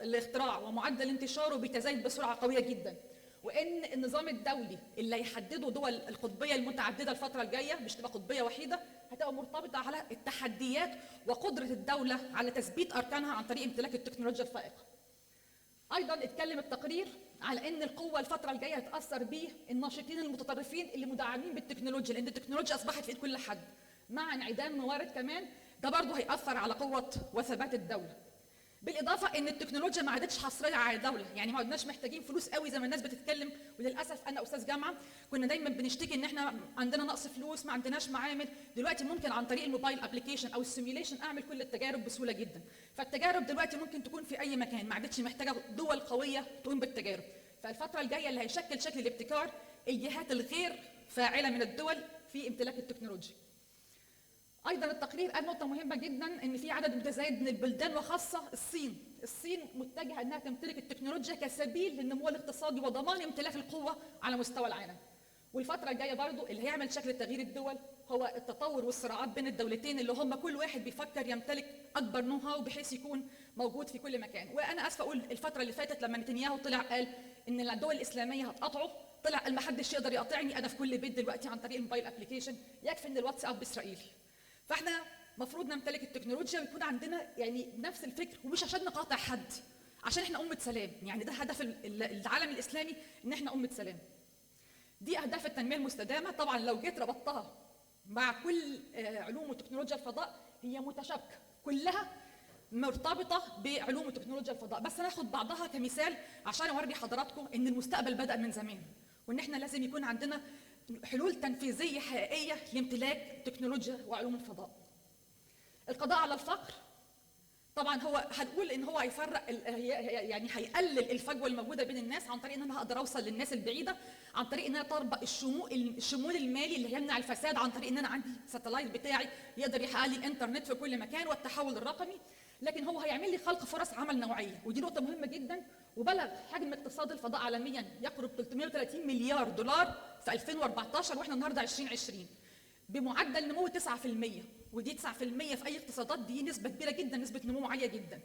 الاختراع ومعدل انتشاره بيتزايد بسرعه قويه جدا، وان النظام الدولي اللي هيحدده دول القطبيه المتعدده الفتره الجايه مش تبقى قطبيه وحيده، هتبقى مرتبطه على التحديات وقدره الدوله على تثبيت اركانها عن طريق امتلاك التكنولوجيا الفائقه. ايضا اتكلم التقرير على ان القوه الفتره الجايه هتاثر به الناشطين المتطرفين اللي مدعمين بالتكنولوجيا، لان التكنولوجيا اصبحت في ايد كل حد، مع انعدام موارد كمان ده برضه هياثر على قوه وثبات الدوله. بالاضافه ان التكنولوجيا ما عادتش حصريه على الدوله، يعني ما عدناش محتاجين فلوس قوي زي ما الناس بتتكلم، وللاسف انا استاذ جامعه كنا دايما بنشتكي ان احنا عندنا نقص فلوس، ما عندناش معامل. دلوقتي ممكن عن طريق الموبايل ابلكيشن او السيميوليشن اعمل كل التجارب بسهوله جدا، فالتجارب دلوقتي ممكن تكون في اي مكان، ما عادتش محتاجه دول قويه تقوم بالتجارب. فالفتره الجايه اللي هيشكل شكل الابتكار الجهات الغير فاعله من الدول في امتلاك التكنولوجيا. ايضا التقرير قال نقطه مهمه جدا، ان في عدد متزايد من البلدان وخاصه الصين متجهه انها تمتلك التكنولوجيا كسبيل للنمو الاقتصادي وضمان امتلاك القوه على مستوى العالم. والفتره الجايه برضو اللي هيعمل شكل تغيير الدول هو التطور والصراعات بين الدولتين، اللي هم كل واحد بيفكر يمتلك اكبر نو هاو بحيث يكون موجود في كل مكان. وانا اسفه اقول الفتره اللي فاتت لما نتنياهو طلع قال ان الدول الاسلاميه هتقاطعه، طلع قال ما حدش يقدر يقاطعني، انا في كل بيت دلوقتي عن طريق الموبايل ابلكيشن، يكفي ان الواتساب باسرائيل. فاحنا مفروض نمتلك التكنولوجيا ويكون عندنا يعني نفس الفكر، ومش عشان نقاطع حد، عشان احنا أمة سلام. يعني ده هدف العالم الإسلامي، إن احنا أمة سلام. دي أهداف التنمية المستدامة. طبعا لو جيت ربطتها مع كل علوم وتكنولوجيا الفضاء، هي متشابكة كلها مرتبطة بعلوم وتكنولوجيا الفضاء. بس ناخد بعضها كمثال عشان أوري حضراتكم إن المستقبل بدأ من زمان، وإن احنا لازم يكون عندنا حلول تنفيذية حقيقية لامتلاك تكنولوجيا وعلوم الفضاء. القضاء على الفقر، طبعا هو هنقول ان هو هيفرق يعني هيقلل الفجوه الموجوده بين الناس عن طريق ان انا هقدر اوصل للناس البعيده، عن طريق ان انا اطبق الشمول المالي اللي هيمنع الفساد، عن طريق ان انا عندي ساتلايت بتاعي يقدر يحقق لي الانترنت في كل مكان والتحول الرقمي. لكن هو هيعمل لي خلق فرص عمل نوعيه، ودي نقطه مهمه جدا. وبلغ حجم اقتصاد الفضاء عالميا يقرب 330 مليار دولار في 2014، واحنا النهارده 2020 بمعدل نمو 9%. ودي 9% في اي اقتصادات دي نسبه كبيره جدا، نسبه نمو عاليه جدا.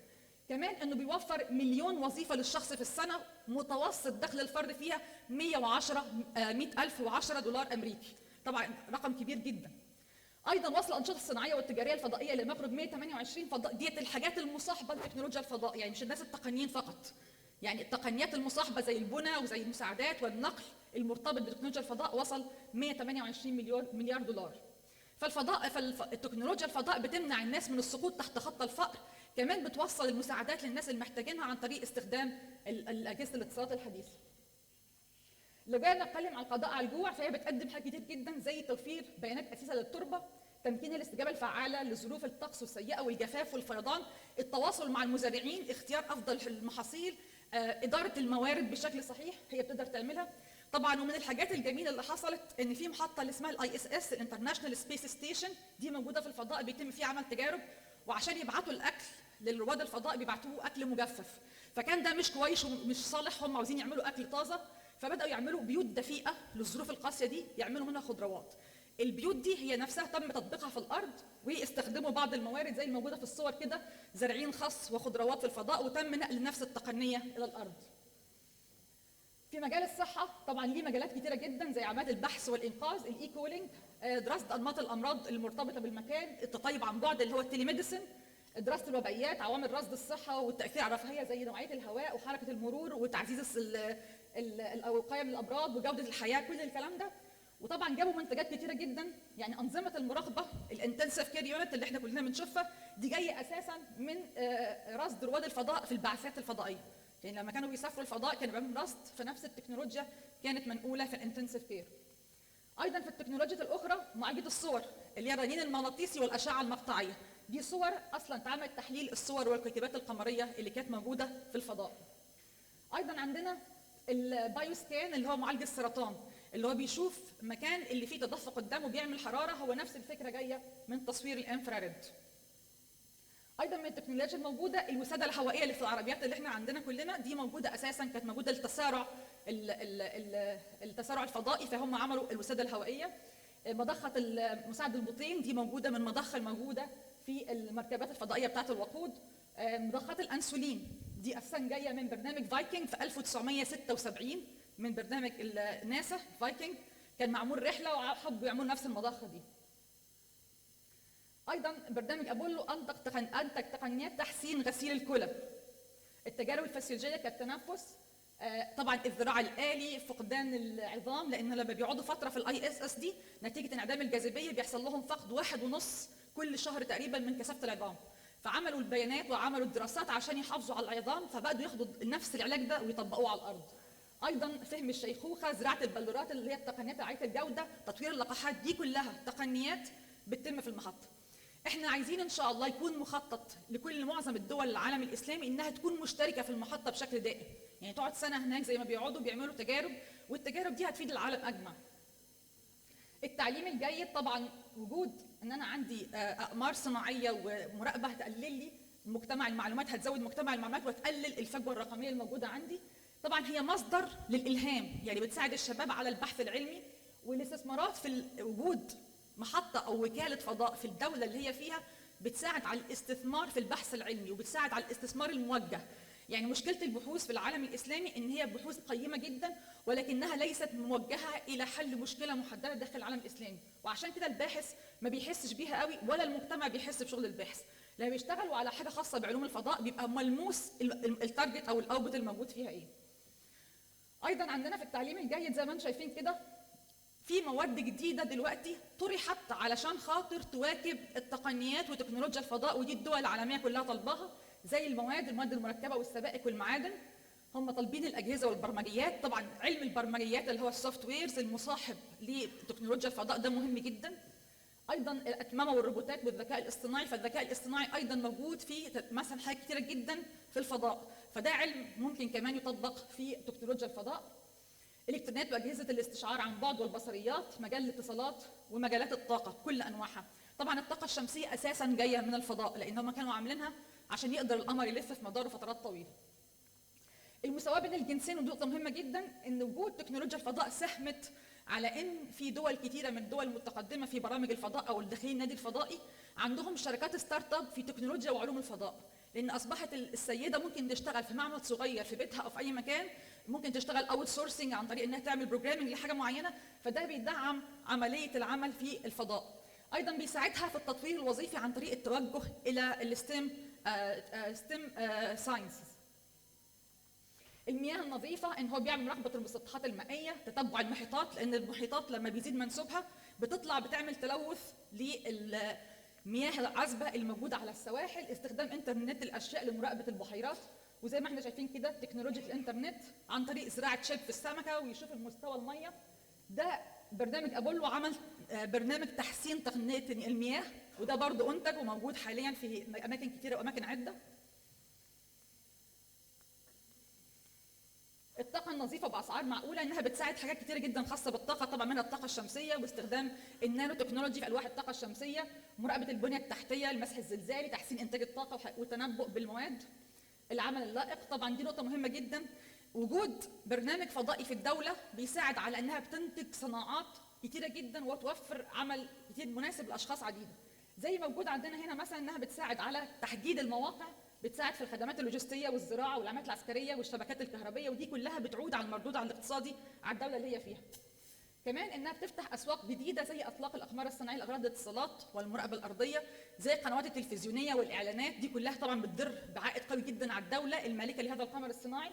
كمان انه بيوفر 1,000,000 وظيفه للشخص في السنه، متوسط دخل الفرد فيها 100,010 دولار امريكي، طبعا رقم كبير جدا. ايضا وصل الانشطه الصناعيه والتجاريه الفضائيه لما يقرب 128 فضاء. ديت الحاجات المصاحبه لتكنولوجيا الفضاء، يعني مش الناس التقنيين فقط، يعني التقنيات المصاحبه زي البنى وزي المساعدات والنقل المرتبط بتكنولوجيا الفضاء وصل 128 مليار دولار. التكنولوجيا الفضاء بتمنع الناس من السقوط تحت خط الفقر، كمان بتوصل المساعدات للناس المحتاجينها عن طريق استخدام الاجهزه الاتصالات الحديثه. لو جينا نتكلم عن القضاء على الجوع، فهي بتقدم حاجات كتير جدا زي توفير بيانات اساسيه للتربه، تمكين الاستجابه الفعاله لظروف الطقس السيئه والجفاف والفيضان، التواصل مع المزارعين، اختيار افضل المحاصيل، اداره الموارد بشكل صحيح هي بتقدر تعملها. طبعا ومن الحاجات الجميله اللي حصلت ان في محطه اللي اسمها ISS الانترناشونال سبيس ستيشن، دي موجوده في الفضاء بيتم فيها عمل تجارب، وعشان يبعتوا الاكل لرواد الفضاء بيبعتوه اكل مجفف، فكان ده مش كويس ومش صالح، هم عاوزين يعملوا اكل طازه، فبداوا يعملوا بيوت دفيئه للظروف القاسيه دي يعملوا منها خضروات. البيوت دي هي نفسها تم تطبيقها في الارض، ويستخدموا بعض الموارد زي الموجوده في الصور كده، زارعين خس وخضروات في الفضاء، وتم نقل نفس التقنيه الى الارض. في مجال الصحة طبعا ليه مجالات كتيرة جدا زي عمليات البحث والإنقاذ، الإيكولينج، دراسة أنماط الأمراض المرتبطة بالمكان، التطيب عن بعد اللي هو التليميديسن، دراسة الوبائيات، عوامل رصد الصحة والتأثير على الرفاهية زي نوعية الهواء وحركة المرور وتعزيز الوقاية من الأمراض وجودة الحياة، كل الكلام ده. وطبعا جابوا منتجات كتيرة جدا، يعني أنظمة المراقبة الانتنسيف كير يونت اللي احنا كلنا بنشوفها دي جاية أساسا من رصد رواد الفضاء في البعثات الفضائية. يعني لما كانوا بيسافروا الفضاء كانوا بيعملوا رصد، فنفس التكنولوجيا كانت منقوله في الانتنسيف كير. ايضا في التكنولوجيا الاخرى معالجه الصور اللي هي الرنين المغناطيسي والاشعه المقطعيه، دي صور اصلا اتعمل تحليل الصور والكويكبات القمريه اللي كانت موجوده في الفضاء. ايضا عندنا البايوسكان اللي هو معالج السرطان، اللي هو بيشوف مكان اللي فيه تدفق الدم وبيعمل حراره، هو نفس الفكره جايه من تصوير الانفراريد. ايضا من التكنولوجيا الموجوده الوساده الهوائيه اللي في العربيات اللي احنا عندنا كلنا، دي موجوده اساسا كانت موجوده التسارع الفضائي، فهم عملوا الوساده الهوائيه. مضخه مساعد البطين دي موجوده من مضخه موجوده في المركبات الفضائيه بتاعه الوقود. مضخات الانسولين دي اساسا جايه من برنامج فايكنج في 1976 من برنامج ناسا فايكنج، كان معمول رحله وحبوا يعملوا نفس المضخه دي. ايضا برنامج ابولو انتج تقنيات تحسين غسيل الكلى. التجارب الفسيولوجيه كالتنفس، طبعا الذراع الآلي، فقدان العظام، لان لما بيقعدوا فتره في ISS دي نتيجه انعدام الجاذبيه بيحصل لهم فقد 1.5 كل شهر تقريبا من كثافه العظام، فعملوا البيانات وعملوا الدراسات عشان يحافظوا على العظام، فبقوا ياخدوا نفس العلاج ده ويطبقوه على الارض. ايضا فهم الشيخوخه، زراعه البلورات اللي هي التقنيات عاليه الجوده، تطوير اللقاحات، دي كلها تقنيات بتتم في المحطه. احنا عايزين ان شاء الله يكون مخطط لكل معظم الدول العالم الاسلامي انها تكون مشتركه في المحطه بشكل دائم، يعني تقعد سنه هناك زي ما بيقعدوا بيعملوا تجارب، والتجارب دي هتفيد العالم اجمع. التعليم الجيد، طبعا وجود ان انا عندي اقمار صناعيه ومراقبه هتقلل لي مجتمع المعلومات، هتزود مجتمع المعلومات وتقلل الفجوه الرقميه الموجوده عندي. طبعا هي مصدر للالهام، يعني بتساعد الشباب على البحث العلمي والاستثمارات في وجود محطة أو وكالة فضاء في الدولة اللي هي فيها بتساعد على الاستثمار في البحث العلمي وبتساعد على الاستثمار الموجه. يعني مشكله البحوث في العالم الاسلامي ان هي بحوث قيمه جدا ولكنها ليست موجهه الى حل مشكله محدده داخل العالم الاسلامي، وعشان كده الباحث ما بيحسش بيها قوي ولا المجتمع بيحس بشغل الباحث. لما بيشتغلوا على حاجه خاصه بعلوم الفضاء بيبقى ملموس التارجت او الاوبت الموجود فيها ايه. ايضا عندنا في التعليم الجيد زي ما انتم شايفين كده في مواد جديده دلوقتي طرحت علشان خاطر تواكب التقنيات وتكنولوجيا الفضاء، ودي الدول العالميه كلها طالباها، زي المواد المركبه والسبائك والمعادن. هم طالبين الاجهزه والبرمجيات، طبعا علم البرمجيات اللي هو السوفت ويرز المصاحب لتكنولوجيا الفضاء ده مهم جدا. ايضا الاتممه والروبوتات والذكاء الاصطناعي، فالذكاء الاصطناعي ايضا موجود في مثلا حاجات كثيره جدا في الفضاء، فده علم ممكن كمان يطبق في تكنولوجيا الفضاء. الالكترونيات واجهزه الاستشعار عن بعد والبصريات، مجال الاتصالات ومجالات الطاقه كل انواعها. طبعا الطاقه الشمسيه اساسا جايه من الفضاء لان هم كانوا عاملينها عشان يقدر القمر يلف في مداره فترات طويله. المساواه بين الجنسين ودي نقطه مهمه جدا، ان وجود تكنولوجيا الفضاء ساهمت على ان في دول كثيره من الدول المتقدمه في برامج الفضاء او الداخلين النادي الفضائي عندهم شركات ستارت اب في تكنولوجيا وعلوم الفضاء، لان اصبحت السيده ممكن تشتغل في معمل صغير في بيتها او في اي مكان، ممكن تشتغل اوت سورسنج عن طريق انها تعمل بروجرامنج لحاجه معينه، فده بيدعم عمليه العمل في الفضاء. ايضا بيساعدها في التطوير الوظيفي عن طريق التوجه الى الستيم ساينسز. المياه النظيفه ان هو بيعمل مراقبه المسطحات المائيه، تتبع المحيطات، لان المحيطات لما بيزيد منسوبها بتطلع بتعمل تلوث للمياه العذبه الموجوده على السواحل. استخدام انترنت الاشياء لمراقبه البحيرات، وزي ما احنا شايفين كده تكنولوجيا الانترنت عن طريق زراعه شيب في السمكه ويشوف المستوى الميه. ده برنامج ابولو عمل برنامج تحسين تقنيه المياه، وده برضه انتج وموجود حاليا في اماكن كثيره واماكن عده. الطاقة النظيفة بأسعار معقولة إنها بتساعد حاجات كتيرة جدا خاصة بالطاقة، طبعا منها الطاقة الشمسية واستخدام النانو تكنولوجي في ألواح الطاقة الشمسية، مراقبة البنية التحتية، المسح الزلزالي، تحسين إنتاج الطاقة والتنبؤ بالمواد، العمل اللائق. طبعا دي نقطة مهمة جدا، وجود برنامج فضائي في الدولة بيساعد على إنها بتنتج صناعات كتيرة جدا وتوفر عمل كتير مناسب لأشخاص عديدة. زي موجود عندنا هنا مثلا إنها بتساعد على تحديد المواقع، بتساعد في الخدمات اللوجستيه والزراعه والعمليات العسكريه والشبكات الكهربائيه، ودي كلها بتعود على المردود على الاقتصادي على الدوله اللي هي فيها. كمان انها بتفتح اسواق جديده زي اطلاق الاقمار الصناعيه لاغراض الاتصالات والمراقبه الارضيه، زي القنوات التلفزيونيه والاعلانات، دي كلها طبعا بتضر بعائد قوي جدا على الدوله المالكه لهذا القمر الصناعي.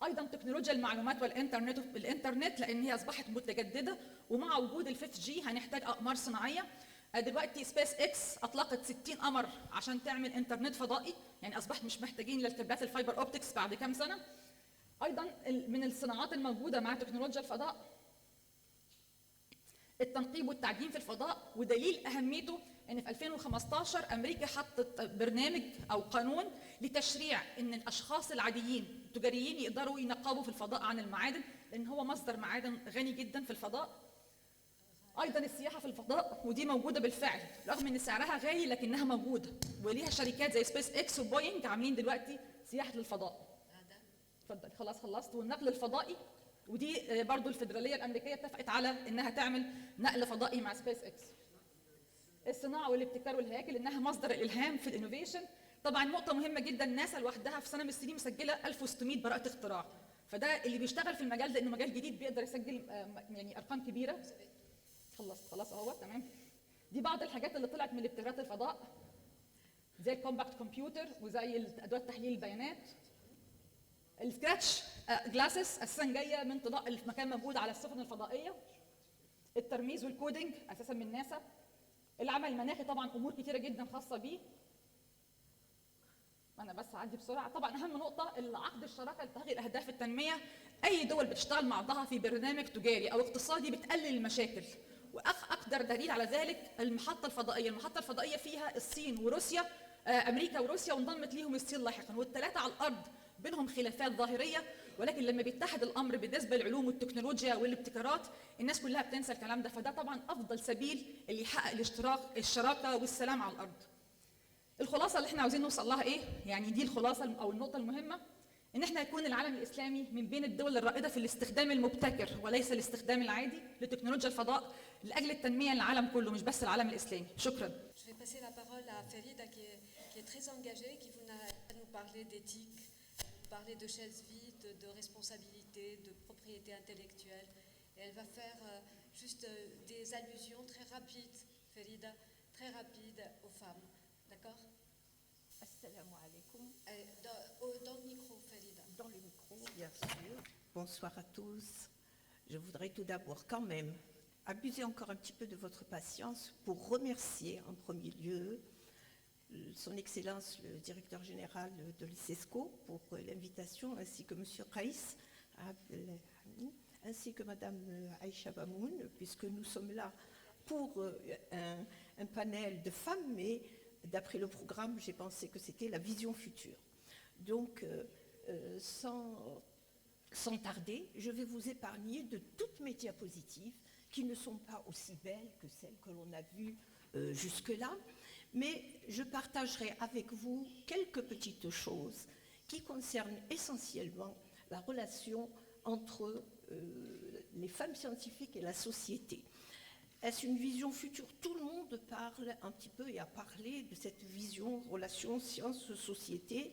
ايضا تكنولوجيا المعلومات والانترنت لان هي اصبحت متجدده، ومع وجود الفيف جي هنحتاج اقمار صناعيه. دلوقتي سبيس اكس اطلقت 60 قمر عشان تعمل انترنت فضائي، يعني اصبحت مش محتاجين للكابلات الفايبر اوبتكس بعد كام سنه. ايضا من الصناعات الموجوده مع تكنولوجيا الفضاء التنقيب والتعدين في الفضاء، ودليل اهميته ان في 2015 امريكا حطت برنامج او قانون لتشريع ان الاشخاص العاديين التجاريين يقدروا ينقبوا في الفضاء عن المعادن، لان هو مصدر معادن غني جدا في الفضاء. ايضا السياحه في الفضاء، ودي موجوده بالفعل رغم ان سعرها غالي لكنها موجوده، وليها شركات زي سبيس اكس وبوينج عاملين دلوقتي سياحه للفضاء. اتفضل خلاص خلصت. والنقل الفضائي، ودي برضو الفدراليه الامريكيه اتفقت على انها تعمل نقل فضائي مع سبيس اكس. الصناعه والابتكار والهياكل انها مصدر الالهام في الانوفيشن. طبعا نقطه مهمه جدا، ناسا لوحدها في سنه من السنين مسجله 1600 براءه اختراع، فده اللي بيشتغل في المجال ده انه مجال جديد بيقدر يسجل يعني ارقام كبيره. خلاص اهو تمام. دي بعض الحاجات اللي طلعت من ابتكارات الفضاء زي الكومباكت كمبيوتر وزي ادوات تحليل البيانات. السكراتش جلاسز اساسا جايه من طلاء المكان موجود على السفن الفضائيه. الترميز والكودينج اساسا من ناسا. العمل المناخي طبعا امور كتيره جدا خاصه بيه. انا بس اعدي بسرعه. طبعا اهم نقطه عقد الشراكه لتحقيق اهداف التنميه. اي دول بتشتغل مع بعضها في برنامج تجاري او اقتصادي بتقلل المشاكل، واقدر دليل على ذلك المحطه الفضائيه فيها الصين وروسيا، امريكا وروسيا، وانضمت ليهم الصين لاحقا، والثلاثه على الارض بينهم خلافات ظاهريه، ولكن لما بيتحد الامر بالنسبه للعلوم والتكنولوجيا والابتكارات الناس كلها بتنسى الكلام ده، فده طبعا افضل سبيل اللي يحقق الشراكه والسلام على الارض. الخلاصه اللي احنا عاوزين نوصل لها ايه؟ يعني دي الخلاصه او النقطه المهمه، ان احنا يكون العالم الاسلامي من بين الدول الرائده في الاستخدام المبتكر وليس الاستخدام العادي لتكنولوجيا الفضاء لاجل التنميه للعالم كله مش بس العالم الاسلامي. شكرا. Je vais passer la parole à Ferida qui est très engagée, qui va nous parler d'éthique parler de chaises vides, de responsabilité, de propriété intellectuelle. Et elle va faire juste des allusions très rapides, Ferida, très rapides aux femmes. D'accord? Assalamu alaikum. Dans le micro, Ferida. Dans le micro, bien sûr. Bonsoir à tous. Je voudrais tout d'abord quand même abuser encore un petit peu de votre patience pour remercier en premier lieu son Excellence le directeur général de l'ICESCO pour l'invitation, ainsi que M. Raïs, ainsi que Mme Aïcha Bamoun, puisque nous sommes là pour un panel de femmes, mais d'après le programme, j'ai pensé que c'était la vision future. Donc, sans tarder, je vais vous épargner de toutes mes diapositives qui ne sont pas aussi belles que celles que l'on a vues jusque-là, mais je partagerai avec vous quelques petites choses qui concernent essentiellement la relation entre les femmes scientifiques et la société. Est-ce une vision future? Tout le monde parle un petit peu et a parlé de cette vision, relation science-société,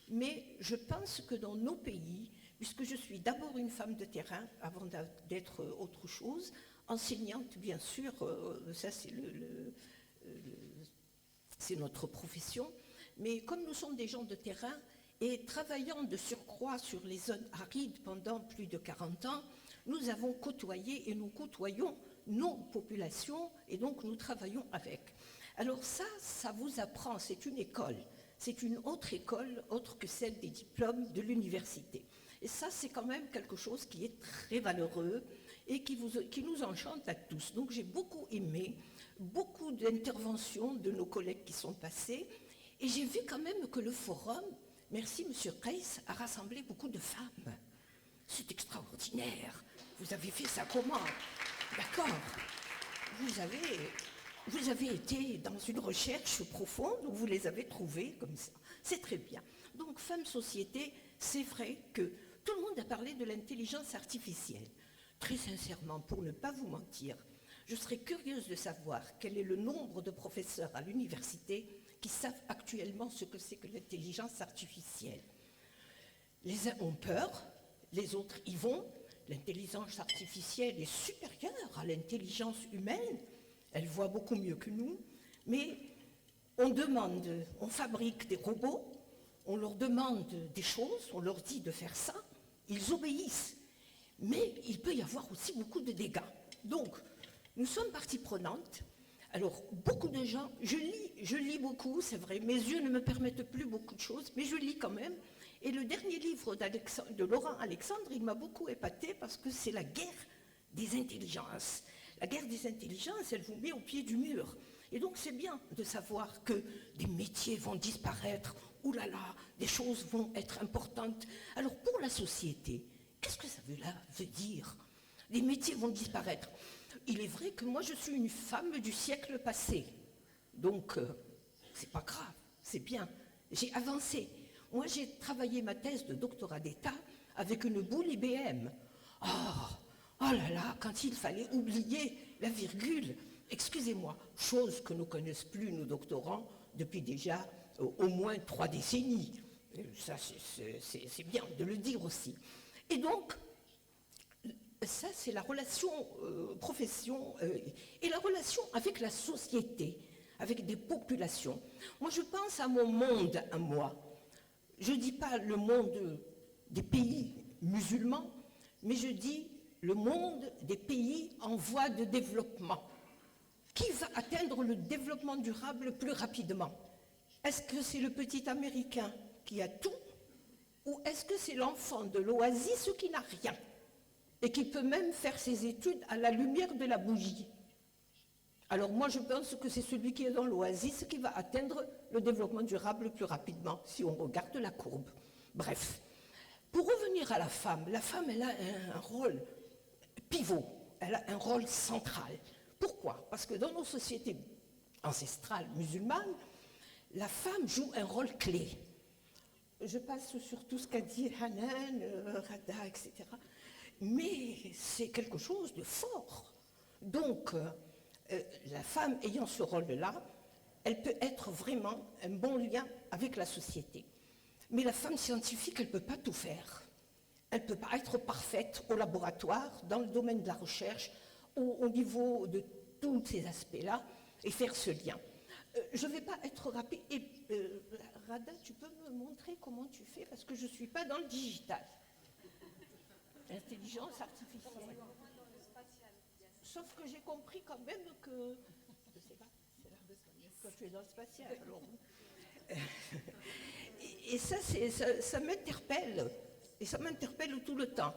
mais je pense que dans nos pays, puisque je suis d'abord une femme de terrain, avant d'être autre chose, enseignante bien sûr, ça c'est notre profession, mais comme nous sommes des gens de terrain et travaillant de surcroît sur les zones arides pendant plus de 40 ans, nous avons côtoyé et nous côtoyons nos populations et donc nous travaillons avec. Alors ça vous apprend, c'est une école, c'est une autre école, autre que celle des diplômes de l'université. Et ça, c'est quand même quelque chose qui est très valeureux et qui nous enchante à tous. Donc j'ai beaucoup aimé, beaucoup d'interventions de nos collègues qui sont passés, et j'ai vu quand même que le forum, merci Monsieur Reis, a rassemblé beaucoup de femmes. C'est extraordinaire. Vous avez fait ça comment? D'accord. Vous avez été dans une recherche profonde où vous les avez trouvées comme ça. C'est très bien. Donc, Femmes Société, c'est vrai que tout le monde a parlé de l'intelligence artificielle. Très sincèrement, pour ne pas vous mentir, je serais curieuse de savoir quel est le nombre de professeurs à l'université qui savent actuellement ce que c'est que l'intelligence artificielle. Les uns ont peur, les autres y vont. L'intelligence artificielle est supérieure à l'intelligence humaine. Elle voit beaucoup mieux que nous. Mais on fabrique des robots, on leur demande des choses, on leur dit de faire ça, ils obéissent. Mais il peut y avoir aussi beaucoup de dégâts. Donc, nous sommes partie prenante. Alors, beaucoup de gens, je lis beaucoup, c'est vrai, mes yeux ne me permettent plus beaucoup de choses, mais je lis quand même. Et le dernier livre de Laurent Alexandre, il m'a beaucoup épaté parce que c'est la guerre des intelligences. La guerre des intelligences, elle vous met au pied du mur. Et donc, c'est bien de savoir que des métiers vont disparaître, oulala, des choses vont être importantes. Alors, pour la société, qu'est-ce que ça veut dire? Les métiers vont disparaître. Il est vrai que moi, je suis une femme du siècle passé. Donc, c'est pas grave, c'est bien. J'ai avancé. Moi, j'ai travaillé ma thèse de doctorat d'État avec une boule IBM. Oh là là, quand il fallait oublier la virgule, excusez-moi, chose que ne connaissent plus nos doctorants depuis déjà au moins 3 décennies. Ça, c'est bien de le dire aussi. Et donc, ça, c'est la relation profession et la relation avec la société, avec des populations. Moi, je pense à mon monde, à moi. Je ne dis pas le monde des pays musulmans, mais je dis le monde des pays en voie de développement. Qui va atteindre le développement durable plus rapidement? Est-ce que c'est le petit Américain qui a tout, ou est-ce que c'est l'enfant de l'oasis qui n'a rien et qui peut même faire ses études à la lumière de la bougie? Alors moi, je pense que c'est celui qui est dans l'oasis qui va atteindre le développement durable plus rapidement, si on regarde la courbe. Bref, pour revenir à la femme, elle a un rôle pivot, elle a un rôle central. Pourquoi? Parce que dans nos sociétés ancestrales musulmanes, la femme joue un rôle clé. Je passe sur tout ce qu'a dit Hanan, Rada, etc. Mais c'est quelque chose de fort. Donc, la femme ayant ce rôle-là, elle peut être vraiment un bon lien avec la société. Mais la femme scientifique, elle ne peut pas tout faire. Elle ne peut pas être parfaite au laboratoire, dans le domaine de la recherche, au niveau de tous ces aspects-là, et faire ce lien. Je ne vais pas être rapide. Et, Rada, tu peux me montrer comment tu fais, parce que je ne suis pas dans le digital. Intelligence artificielle. Sauf que j'ai compris quand même que... Je ne sais pas, c'est là. Quand tu es dans le spatial, alors... Et ça m'interpelle. Et ça m'interpelle tout le temps.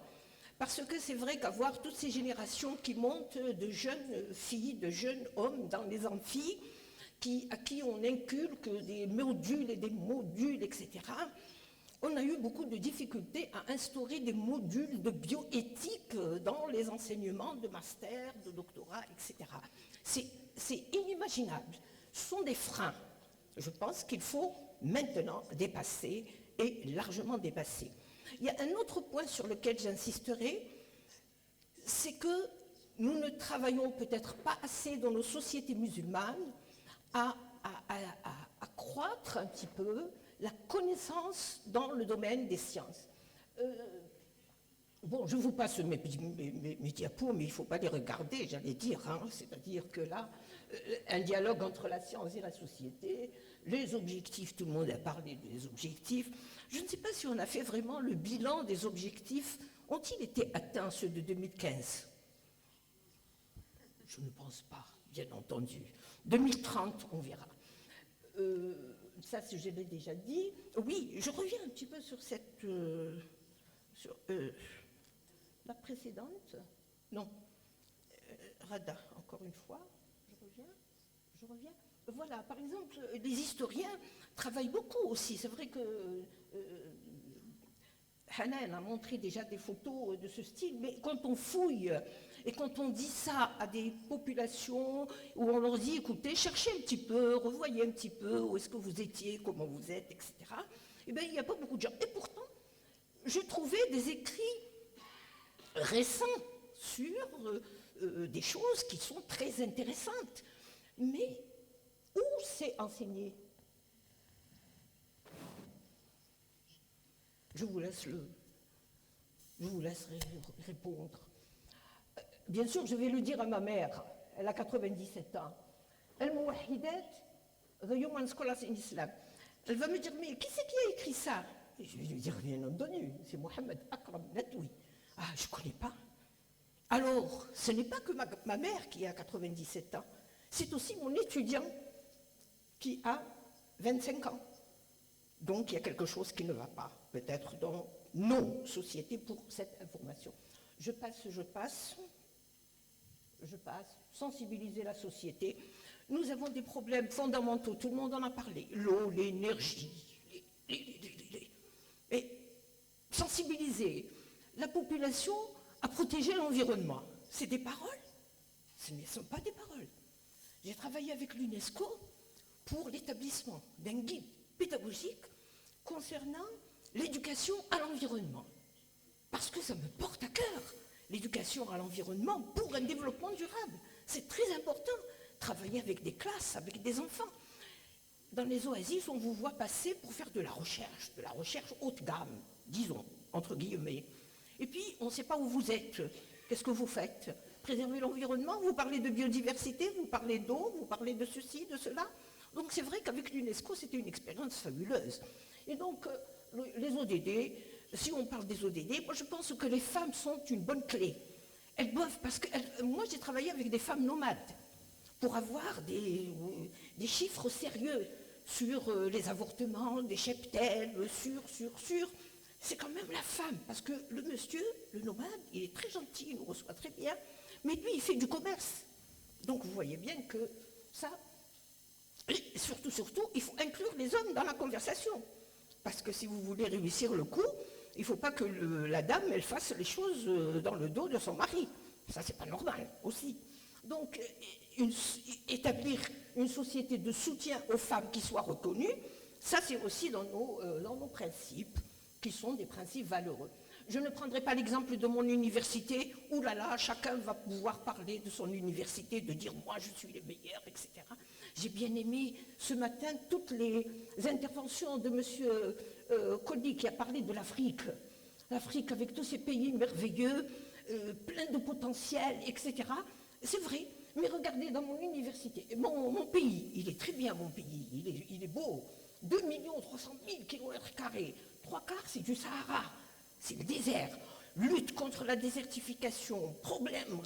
Parce que c'est vrai qu'avoir toutes ces générations qui montent de jeunes filles, de jeunes hommes dans les amphis, à qui on inculque des modules et des modules, etc., on a eu beaucoup de difficultés à instaurer des modules de bioéthique dans les enseignements de master, de doctorat, etc. C'est inimaginable. Ce sont des freins. Je pense qu'il faut maintenant dépasser, et largement dépasser. Il y a un autre point sur lequel j'insisterai, c'est que nous ne travaillons peut-être pas assez dans nos sociétés musulmanes à croître un petit peu la connaissance dans le domaine des sciences. Bon, je vous passe mes diapos, mais il ne faut pas les regarder, j'allais dire. Hein, c'est-à-dire que là, un dialogue entre la science et la société, les objectifs, tout le monde a parlé des objectifs. Je ne sais pas si on a fait vraiment le bilan des objectifs. Ont-ils été atteints, ceux de 2015? Je ne pense pas, bien entendu. 2030, on verra. Ça, je l'ai déjà dit. Oui, je reviens un petit peu sur cette... la précédente. Non. Rada, encore une fois. Je reviens. Voilà, par exemple, les historiens travaillent beaucoup aussi. C'est vrai que Hanan a montré déjà des photos de ce style, mais quand on fouille et quand on dit ça à des populations où on leur dit, écoutez, cherchez un petit peu, revoyez un petit peu où est-ce que vous étiez, comment vous êtes, etc., eh bien, il n'y a pas beaucoup de gens. Et pourtant, je trouvais des écrits récents sur des choses qui sont très intéressantes. Mais où c'est enseigné? Je vous laisse répondre. Bien sûr, je vais le dire à ma mère. Elle a 97 ans. Elle va me dire, mais qui c'est qui a écrit ça? Et je vais lui dire, bien entendu, c'est Mohamed Akram Natoui. Ah, je ne connais pas. Alors, ce n'est pas que ma mère qui a 97 ans, c'est aussi mon étudiant qui a 25 ans. Donc, il y a quelque chose qui ne va pas, peut-être dans nos sociétés pour cette information. Je passe. Sensibiliser la société. Nous avons des problèmes fondamentaux, tout le monde en a parlé. L'eau, l'énergie, et sensibiliser la population à protéger l'environnement. C'est des paroles? Ce ne sont pas des paroles. J'ai travaillé avec l'UNESCO pour l'établissement d'un guide pédagogique concernant l'éducation à l'environnement. Parce que ça me porte à cœur, l'éducation à l'environnement pour un développement durable. C'est très important, travailler avec des classes, avec des enfants. Dans les oasis, on vous voit passer pour faire de la recherche haut de gamme, disons, entre guillemets. Et puis, on ne sait pas où vous êtes. Qu'est-ce que vous faites? Préserver l'environnement? Vous parlez de biodiversité, vous parlez d'eau, vous parlez de ceci, de cela. Donc c'est vrai qu'avec l'UNESCO, c'était une expérience fabuleuse. Et donc, les ODD, si on parle des ODD, moi je pense que les femmes sont une bonne clé. Elles doivent, parce que moi j'ai travaillé avec des femmes nomades pour avoir des chiffres sérieux sur les avortements, des cheptels, sur. C'est quand même la femme, parce que le monsieur, le nomade, il est très gentil, il nous reçoit très bien, mais lui, il fait du commerce. Donc vous voyez bien que ça, et surtout, il faut inclure les hommes dans la conversation. Parce que si vous voulez réussir le coup, il ne faut pas que la dame, elle fasse les choses dans le dos de son mari. Ça, c'est pas normal aussi. Donc, établir une société de soutien aux femmes qui soit reconnue, ça, c'est aussi dans nos principes, qui sont des principes valeureux. Je ne prendrai pas l'exemple de mon université, où là, chacun va pouvoir parler de son université, de dire « moi, je suis le meilleur », etc. J'ai bien aimé ce matin toutes les interventions de M. Cody qui a parlé de l'Afrique. L'Afrique avec tous ces pays merveilleux, plein de potentiel, etc. C'est vrai, mais regardez dans mon université, mon pays, il est très bien mon pays, il est beau. 2 300 000 km², 3/4 c'est du Sahara, c'est le désert. Lutte contre la désertification, problèmes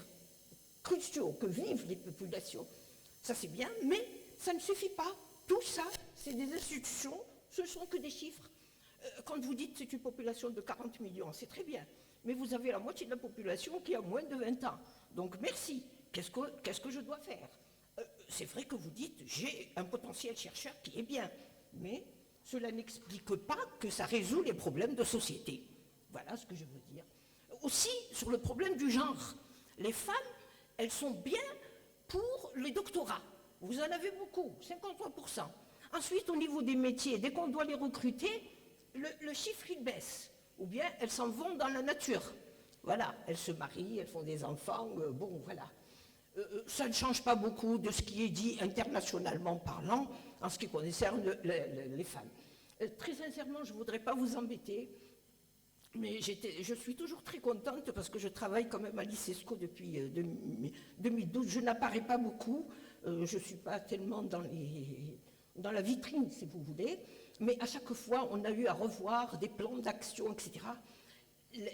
cruciaux que vivent les populations, ça c'est bien, mais ça ne suffit pas. Tout ça, c'est des institutions, ce ne sont que des chiffres. Quand vous dites c'est une population de 40 millions, c'est très bien, mais vous avez la moitié de la population qui a moins de 20 ans. Donc merci, qu'est-ce que je dois faire? C'est vrai que vous dites j'ai un potentiel chercheur qui est bien, mais cela n'explique pas que ça résout les problèmes de société. Voilà ce que je veux dire. Aussi, sur le problème du genre, les femmes, elles sont bien pour les doctorats. Vous en avez beaucoup, 53%. Ensuite, au niveau des métiers, dès qu'on doit les recruter, le chiffre, il baisse. Ou bien, elles s'en vont dans la nature. Voilà, elles se marient, elles font des enfants, bon, voilà. Ça ne change pas beaucoup de ce qui est dit internationalement parlant en ce qui concerne les femmes. Très sincèrement, je ne voudrais pas vous embêter, mais je suis toujours très contente parce que je travaille quand même à l'ICESCO depuis 2012. Je n'apparais pas beaucoup, je ne suis pas tellement dans la vitrine, si vous voulez, mais à chaque fois, on a eu à revoir des plans d'action, etc.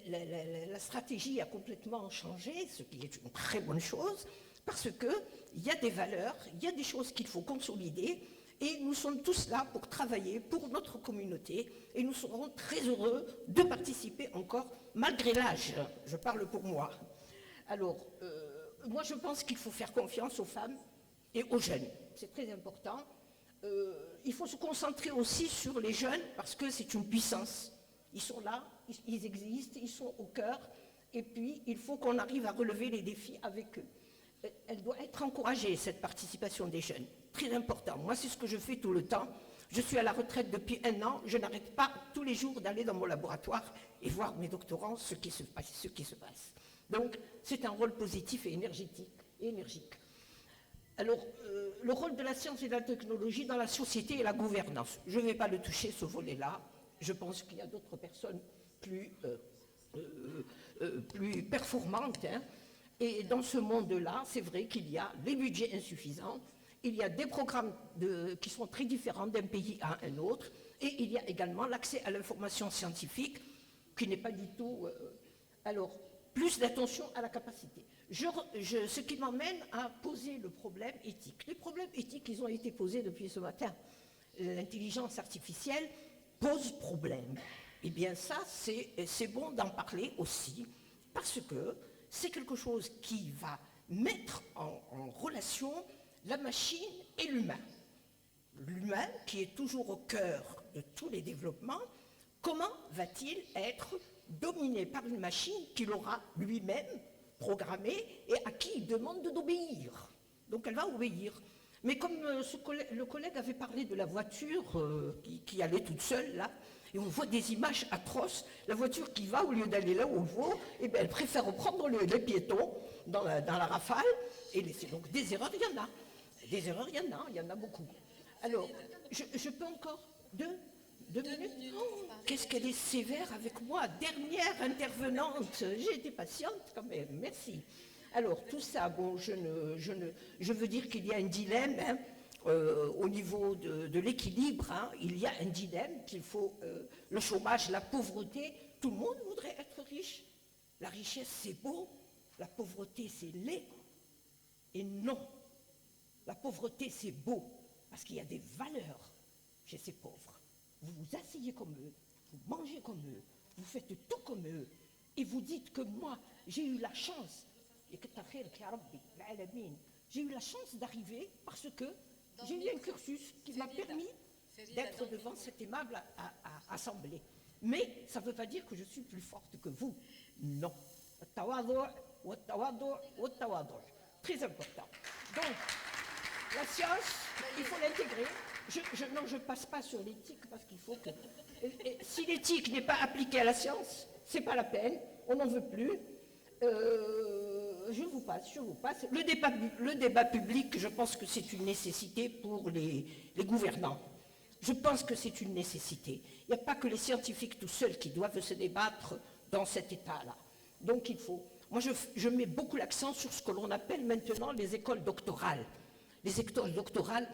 La stratégie a complètement changé, ce qui est une très bonne chose, parce qu'il y a des valeurs, il y a des choses qu'il faut consolider, et nous sommes tous là pour travailler pour notre communauté, et nous serons très heureux de participer encore, malgré l'âge. Je parle pour moi. Alors, moi je pense qu'il faut faire confiance aux femmes et aux jeunes. C'est très important. Il faut se concentrer aussi sur les jeunes, parce que c'est une puissance. Ils sont là, ils existent, ils sont au cœur, et puis il faut qu'on arrive à relever les défis avec eux. Elle doit être encouragée, cette participation des jeunes. Très important. Moi, c'est ce que je fais tout le temps. Je suis à la retraite depuis 1 an. Je n'arrête pas tous les jours d'aller dans mon laboratoire et voir mes doctorants ce qui se passe. Donc, c'est un rôle positif et énergique. Alors, le rôle de la science et de la technologie dans la société et la gouvernance. Je ne vais pas le toucher, ce volet-là. Je pense qu'il y a d'autres personnes plus performantes. Hein. Et dans ce monde-là, c'est vrai qu'il y a des budgets insuffisants, il y a des programmes qui sont très différents d'un pays à un autre, et il y a également l'accès à l'information scientifique qui n'est pas du tout... alors, plus d'attention à la capacité. Ce qui m'emmène à poser le problème éthique. Les problèmes éthiques, ils ont été posés depuis ce matin. L'intelligence artificielle pose problème. Eh bien ça, c'est bon d'en parler aussi, parce que c'est quelque chose qui va mettre en relation la machine et l'humain. L'humain, qui est toujours au cœur de tous les développements, comment va-t-il être dominé par une machine qu'il aura lui-même programmée et à qui il demande d'obéir? Donc elle va obéir. Mais comme le collègue avait parlé de la voiture qui allait toute seule, là, et on voit des images atroces, la voiture qui va, au lieu d'aller là où on veut, eh bien, elle préfère prendre les piétons dans la rafale et laisser. Donc des erreurs, il y en a. Des erreurs, il y en a beaucoup. Alors, je peux encore deux minutes. Oh, qu'est-ce qu'elle est sévère avec moi, dernière intervenante. J'ai été patiente quand même, merci. Alors, tout ça, bon, je veux dire qu'il y a un dilemme, hein, au niveau de l'équilibre, hein, il y a un dilemme qu'il faut, le chômage, la pauvreté, tout le monde voudrait être riche. La richesse, c'est beau, la pauvreté, c'est laid. Et non, la pauvreté, c'est beau, parce qu'il y a des valeurs chez ces pauvres. Vous vous asseyez comme eux, vous mangez comme eux, vous faites tout comme eux, et vous dites que moi, j'ai eu la chance, j'ai eu la chance d'arriver parce que j'ai eu un cursus qui m'a permis d'être devant cette aimable assemblée. Mais ça ne veut pas dire que je suis plus forte que vous. Non. Très important. Donc, la science, il faut l'intégrer. Je ne passe pas sur l'éthique parce qu'il faut que... si l'éthique n'est pas appliquée à la science, ce n'est pas la peine, on n'en veut plus. Je vous passe. Le débat public, je pense que c'est une nécessité pour les gouvernants. Je pense que c'est une nécessité. Il n'y a pas que les scientifiques tout seuls qui doivent se débattre dans cet état-là. Donc il faut... Moi, je mets beaucoup l'accent sur ce que l'on appelle maintenant les écoles doctorales. Les écoles doctorales,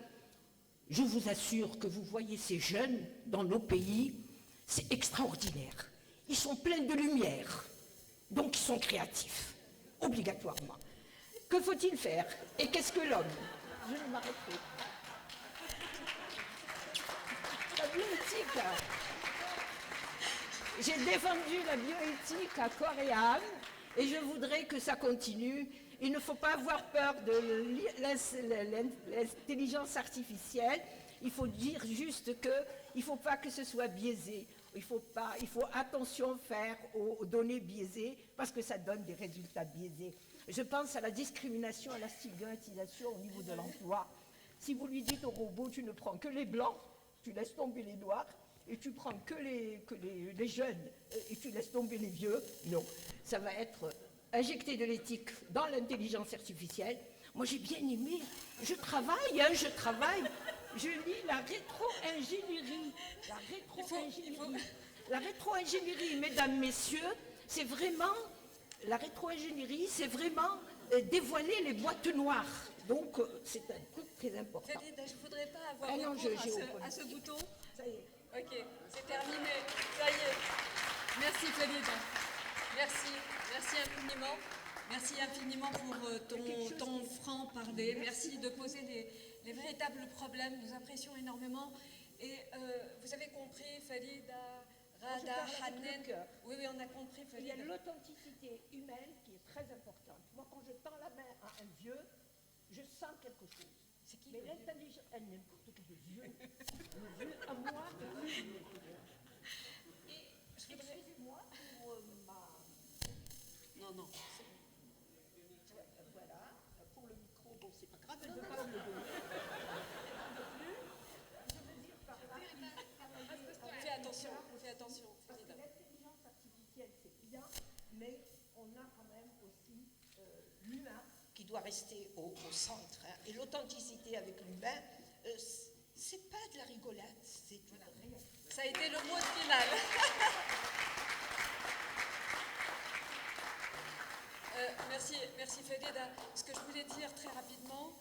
je vous assure que vous voyez ces jeunes dans nos pays, c'est extraordinaire. Ils sont pleins de lumière, donc ils sont créatifs, obligatoirement. Que faut-il faire? Et qu'est-ce que l'homme? Je vais m'arrêter. La bioéthique. J'ai défendu la bioéthique à corps et âme, et je voudrais que ça continue. Il ne faut pas avoir peur de l'intelligence artificielle. Il faut dire juste qu'il ne faut pas que ce soit biaisé. Il faut attention faire aux données biaisées parce que ça donne des résultats biaisés. Je pense à la discrimination, à la stigmatisation au niveau de l'emploi. Si vous lui dites au robot, tu ne prends que les blancs, tu laisses tomber les noirs, et tu prends que les jeunes, et tu laisses tomber les vieux, non. Ça va être injecter de l'éthique dans l'intelligence artificielle. Moi, j'ai bien aimé. Je travaille. Je lis la rétro-ingénierie. La rétro-ingénierie, mesdames, messieurs, c'est vraiment... La rétro-ingénierie, c'est vraiment dévoiler les boîtes noires. Donc, c'est un truc très important. Félida, je ne voudrais pas avoir non, recours à ce bouton. Ça y est. Ok, c'est terminé. Ça y est. Merci Félida. Merci infiniment. Merci infiniment pour ton franc-parler. Merci de poser les véritables problèmes. Nous apprécions énormément. Et vous avez compris, Félida, Rada, Hanen. Oui, on a compris, Il y Félida. a l'authenticité humaine qui est très importante. Moi, quand je tends la main à un vieux, je sens quelque chose. C'est qui Mais l'intelligence, n'importe quel vieux. Le vieux à moi, excusez-moi pour ma... Non. Voilà, pour le micro, bon, c'est pas grave, elle ne veut pas me le donner. Je veux dire par là, Fais attention, parce que Félida. l'intelligence artificielle, c'est bien, mais on a quand même aussi l'humain qui doit rester au centre. Hein. Et l'authenticité avec l'humain, c'est pas de la rigolade, c'est une réalité. Ça a été le mot final. Merci Félida. Ce que je voulais dire très rapidement,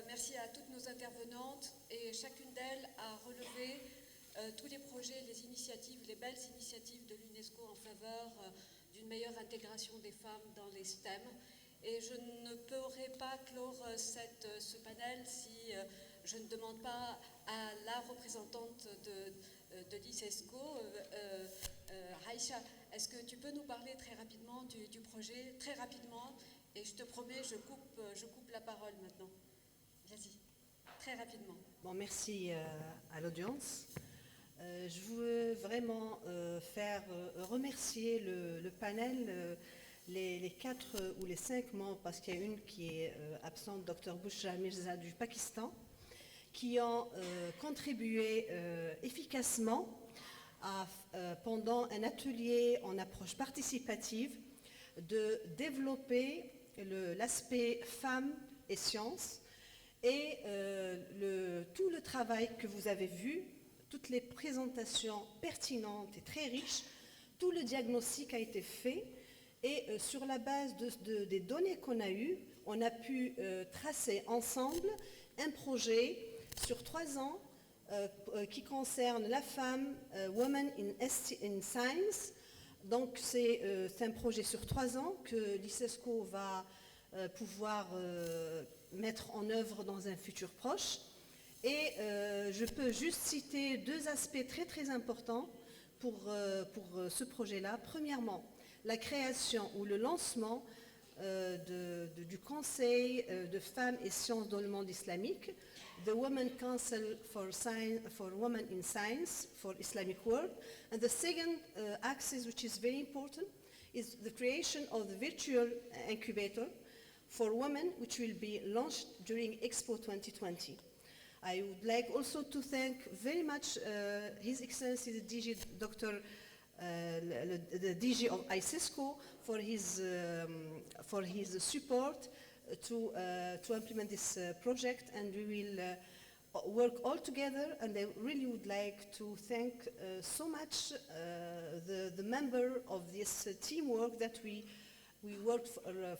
merci à toutes nos intervenantes et chacune d'elles a relevé tous les projets, les initiatives, les belles initiatives de l'UNESCO en faveur d'une meilleure intégration des femmes dans les STEM. Et je ne pourrais pas clore ce panel si je ne demande pas à la représentante de l'ICESCO, Aïcha, est-ce que tu peux nous parler très rapidement du projet, très rapidement, et je te promets, je coupe la parole maintenant. Vas-y, très rapidement. Bon, merci à l'audience. Je veux vraiment remercier le panel, les 4 ou les 5 membres, parce qu'il y a une qui est absente, Dr Bushra Mirza du Pakistan, qui ont contribué efficacement pendant un atelier en approche participative de développer l'aspect femmes et sciences et tout le travail que vous avez vu, toutes les présentations pertinentes et très riches, tout le diagnostic a été fait et sur la base des données qu'on a eues, on a pu tracer ensemble un projet sur 3 ans qui concerne la femme, Women in Science. Donc c'est un projet sur 3 ans que l'ICESCO va pouvoir mettre en œuvre dans un futur proche. Et je peux juste citer 2 aspects très très importants pour ce projet-là. Premièrement, la création ou le lancement du Conseil de femmes et sciences dans le monde islamique, the Women Council for Women in Science for Islamic World. And the second axis, which is very important, is the creation of the virtual incubator for women, which will be launched during Expo 2020. I would like also to thank very much His Excellency the DG, the DG of ICESCO for his support to implement this project, and we will work all together, and I really would like to thank so much the member of this teamwork that we worked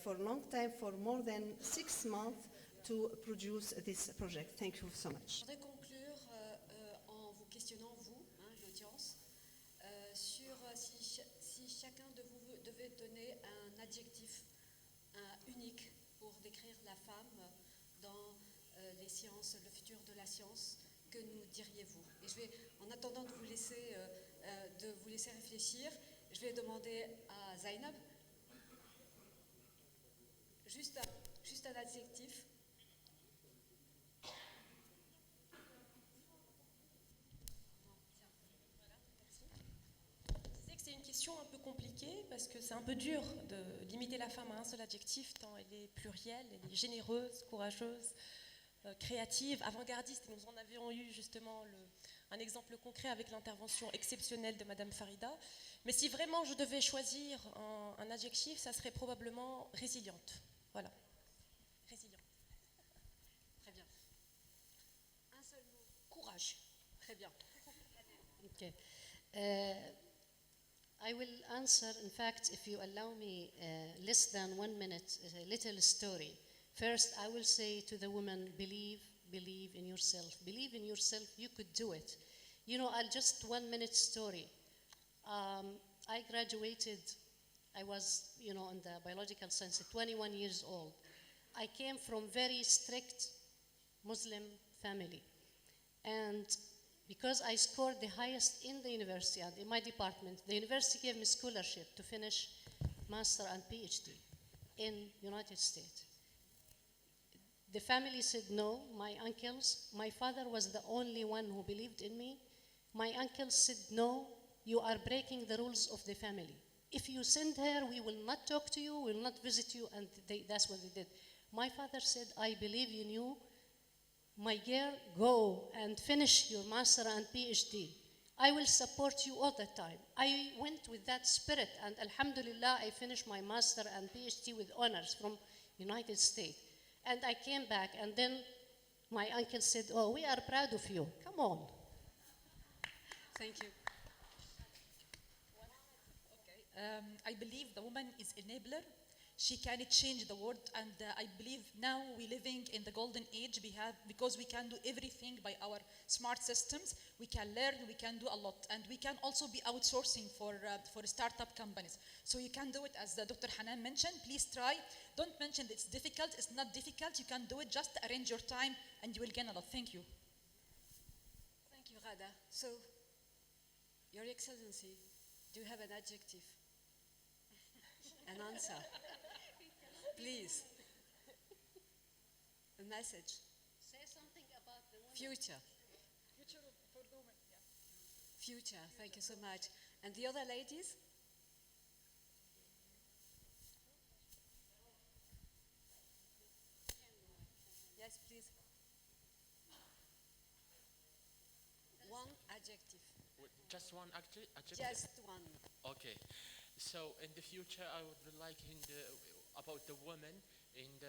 for a long time, for more than 6 months, to produce this project. Thank you so much. Je voudrais conclure en vous questionnant, vous, l'audience, sur si chacun de vous devait donner un adjectif unique pour décrire la femme dans les sciences, le futur de la science, que nous diriez-vous? Et je vais, en attendant de vous laisser réfléchir, je vais demander à Zainab juste un adjectif. Je sais que c'est une question un peu compliquée parce que c'est un peu dur de limiter la femme à un seul adjectif tant elle est plurielle, elle est généreuse, courageuse, créative, avant-gardiste. Et nous en avions eu justement un exemple concret avec l'intervention exceptionnelle de Madame Farida. Mais si vraiment je devais choisir un adjectif, ça serait probablement résiliente. Voilà. Résiliente. Très bien. Un seul mot. Courage. Très bien. Okay. I will answer, in fact, if you allow me less than 1 minute, a little story. First, I will say to the woman, believe in yourself. Believe in yourself, you could do it. You know, just 1 minute story. I graduated, I was, in the biological science at 21 years old. I came from very strict Muslim family. And because I scored the highest in the university and in my department, the university gave me scholarship to finish master and PhD in United States. The family said no, my uncles, my father was the only one who believed in me. My uncles said no, you are breaking the rules of the family. If you send her, we will not talk to you, we will not visit you, and that's what they did. My father said, I believe in you. My girl, go and finish your master and PhD. I will support you all the time. I went with that spirit, and alhamdulillah, I finished my master and PhD with honors from United States. And I came back, and then my uncle said, oh, we are proud of you. Come on. Thank you. I believe the woman is enabler. She can change the world, and I believe now we're living in the golden age because we can do everything by our smart systems. We can learn, we can do a lot, and we can also be outsourcing for startup companies. So you can do it, as Dr. Hanan mentioned. Please try. Don't mention it's difficult. It's not difficult. You can do it. Just arrange your time, and you will gain a lot. Thank you. Thank you, Rada. So, Your Excellency, do you have an adjective? An answer? Please. A message. Say something about the woman. Future. Future for the woman. Yeah. Future. Thank you so much. And the other ladies? Yes, please. One adjective. Just one adjective? Just one. Okay. So in the future, I would like about the women in the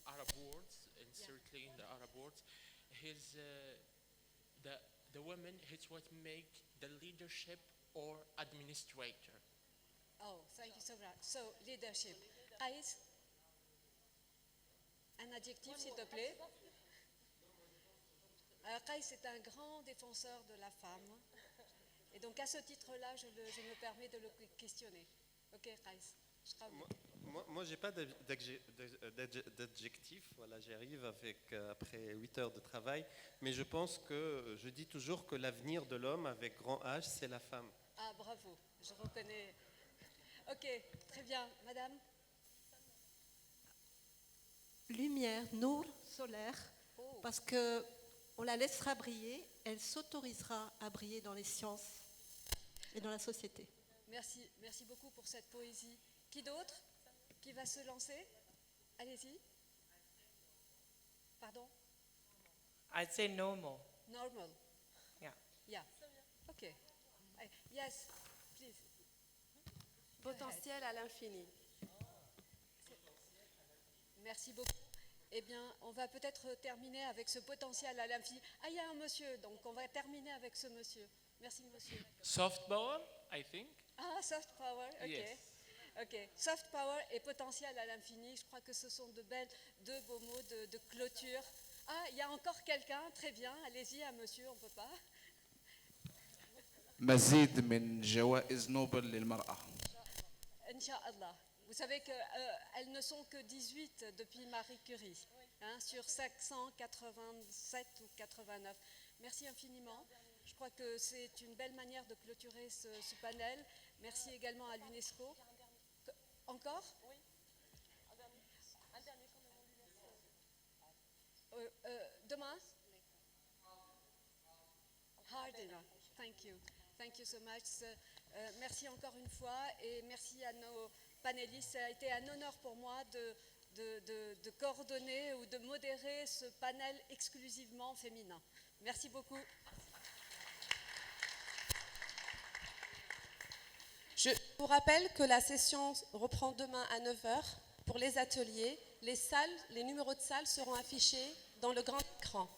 Arab world, and certainly in the Arab world, the women is what make the leadership or administrator. Oh, thank you so much. So, leadership. Aïs, un adjectif, s'il te plaît. Kais est un grand défenseur de la femme. Et donc, à ce titre-là, je me permets de le questionner. Ok, Kais. Moi, j'ai pas d'adjectif. Voilà, j'arrive après 8 heures de travail. Mais je pense que je dis toujours que l'avenir de l'homme, avec grand H, c'est la femme. Ah, bravo. Je reconnais. Ok, très bien. Madame? Lumière, nour, solaire, Oh. parce que on la laissera briller, elle s'autorisera à briller dans les sciences et dans la société. Merci, merci beaucoup pour cette poésie. Qui d'autre? Qui va se lancer? Allez-y. Pardon? I'd say normal. Normal. Yeah. Yeah. Ok. Yes, please. Potentiel à l'infini. Merci beaucoup. eh bien, on va peut-être terminer avec ce potentiel à l'infini. Ah, il y a un monsieur, donc on va terminer avec ce monsieur. Merci, monsieur. Soft power, I think. Ah, soft power, ok. Yes. Ok, soft power et potentiel à l'infini, je crois que ce sont deux beaux mots de clôture. Ah, il y a encore quelqu'un, très bien, allez-y, un monsieur, on ne peut pas. مزيد من جوائز نوبل للمرأة. Inch'Allah. Vous savez qu'elles ne sont que 18 depuis Marie Curie, hein, sur 587 ou 89. Merci infiniment. Je crois que c'est une belle manière de clôturer ce panel. Merci également à l'UNESCO. Encore? Oui. Un dernier, demain? Hardina. Thank you. Thank you so much. Merci encore une fois et merci à nos panélistes. Ça a été un honneur pour moi de coordonner ou de modérer ce panel exclusivement féminin. Merci beaucoup. Je vous rappelle que la session reprend demain à 9h pour les ateliers. Les numéros de salles seront affichés dans le grand écran.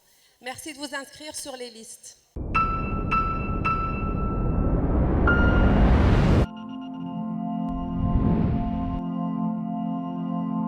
Merci de vous inscrire sur les listes.